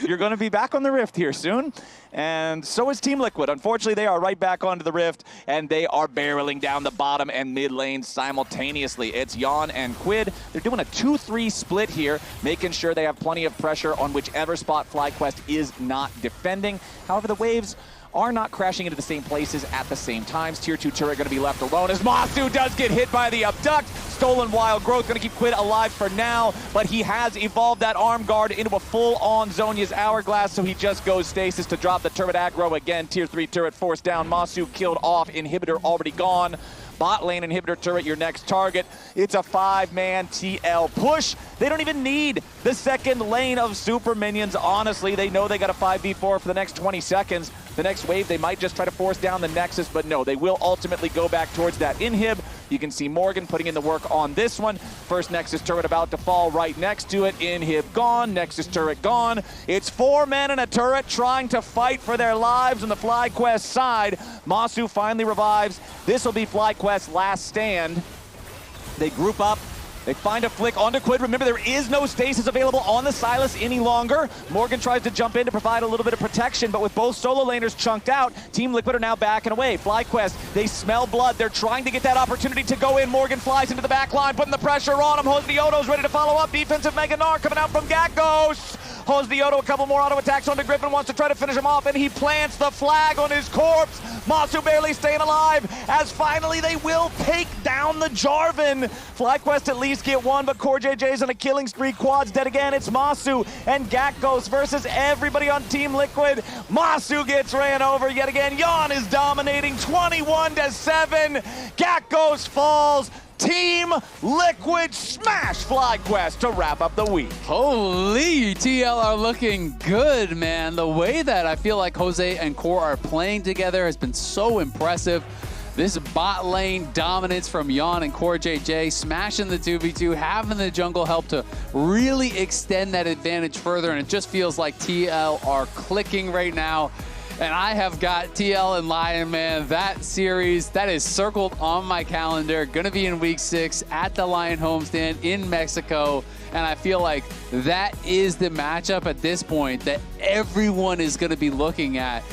You're going to be back on the Rift here soon. And so is Team Liquid. Unfortunately, they are right back onto the Rift, and they are barreling down the bottom and mid lane simultaneously. It's Yon and Quid. They're doing a 2-3 split here, making sure they have plenty of pressure on whichever spot FlyQuest is not defending. However, the waves are not crashing into the same places at the same times. Tier 2 turret going to be left alone as Masu does get hit by the abduct. Stolen Wild Growth going to keep Quid alive for now, but he has evolved that arm guard into a full-on Zhonya's Hourglass, so he just goes stasis to drop the turret aggro again. Tier 3 turret forced down. Masu killed off. Inhibitor already gone. Bot lane inhibitor turret, your next target. It's a 5-man TL push. They don't even need the second lane of super minions, honestly. They know they got a 5v4 for the next 20 seconds. The next wave, they might just try to force down the Nexus, but no, they will ultimately go back towards that inhib. You can see Morgan putting in the work on this one. First Nexus turret about to fall right next to it. Inhib gone, Nexus turret gone. It's 4 men in a turret trying to fight for their lives on the FlyQuest side. Masu finally revives. This will be FlyQuest's last stand. They group up. They find a flick onto Quid. Remember, there is no stasis available on the Silas any longer. Morgan tries to jump in to provide a little bit of protection, but with both solo laners chunked out, Team Liquid are now backing away. FlyQuest, they smell blood. They're trying to get that opportunity to go in. Morgan flies into the back line, putting the pressure on him. Hosdioto's ready to follow up. Defensive Mega Gnar coming out from Gatgos. Hosdioto, a couple more auto attacks onto Griffin, wants to try to finish him off, and he plants the flag on his corpse. Masu barely staying alive, as finally they will take down the Jarvan. FlyQuest at least get one, but Core JJ's on a killing spree. Quad's dead again. It's Masu and Gatgos versus everybody on Team Liquid. Masu gets ran over yet again. Yon is dominating. 21 1-7. Gakkos falls. Team Liquid smash FlyQuest to wrap up the week. Holy, TL are looking good, man. The way that I feel like Jose and Core are playing together has been so impressive. This bot lane dominance from Yon and Core JJ, smashing the 2v2, having the jungle help to really extend that advantage further, and it just feels like TL are clicking right now. And I have got TL and Lion, man. That series, that is circled on my calendar. Gonna be in week 6 at the Lion homestand in Mexico. And I feel like that is the matchup at this point that everyone is gonna be looking at.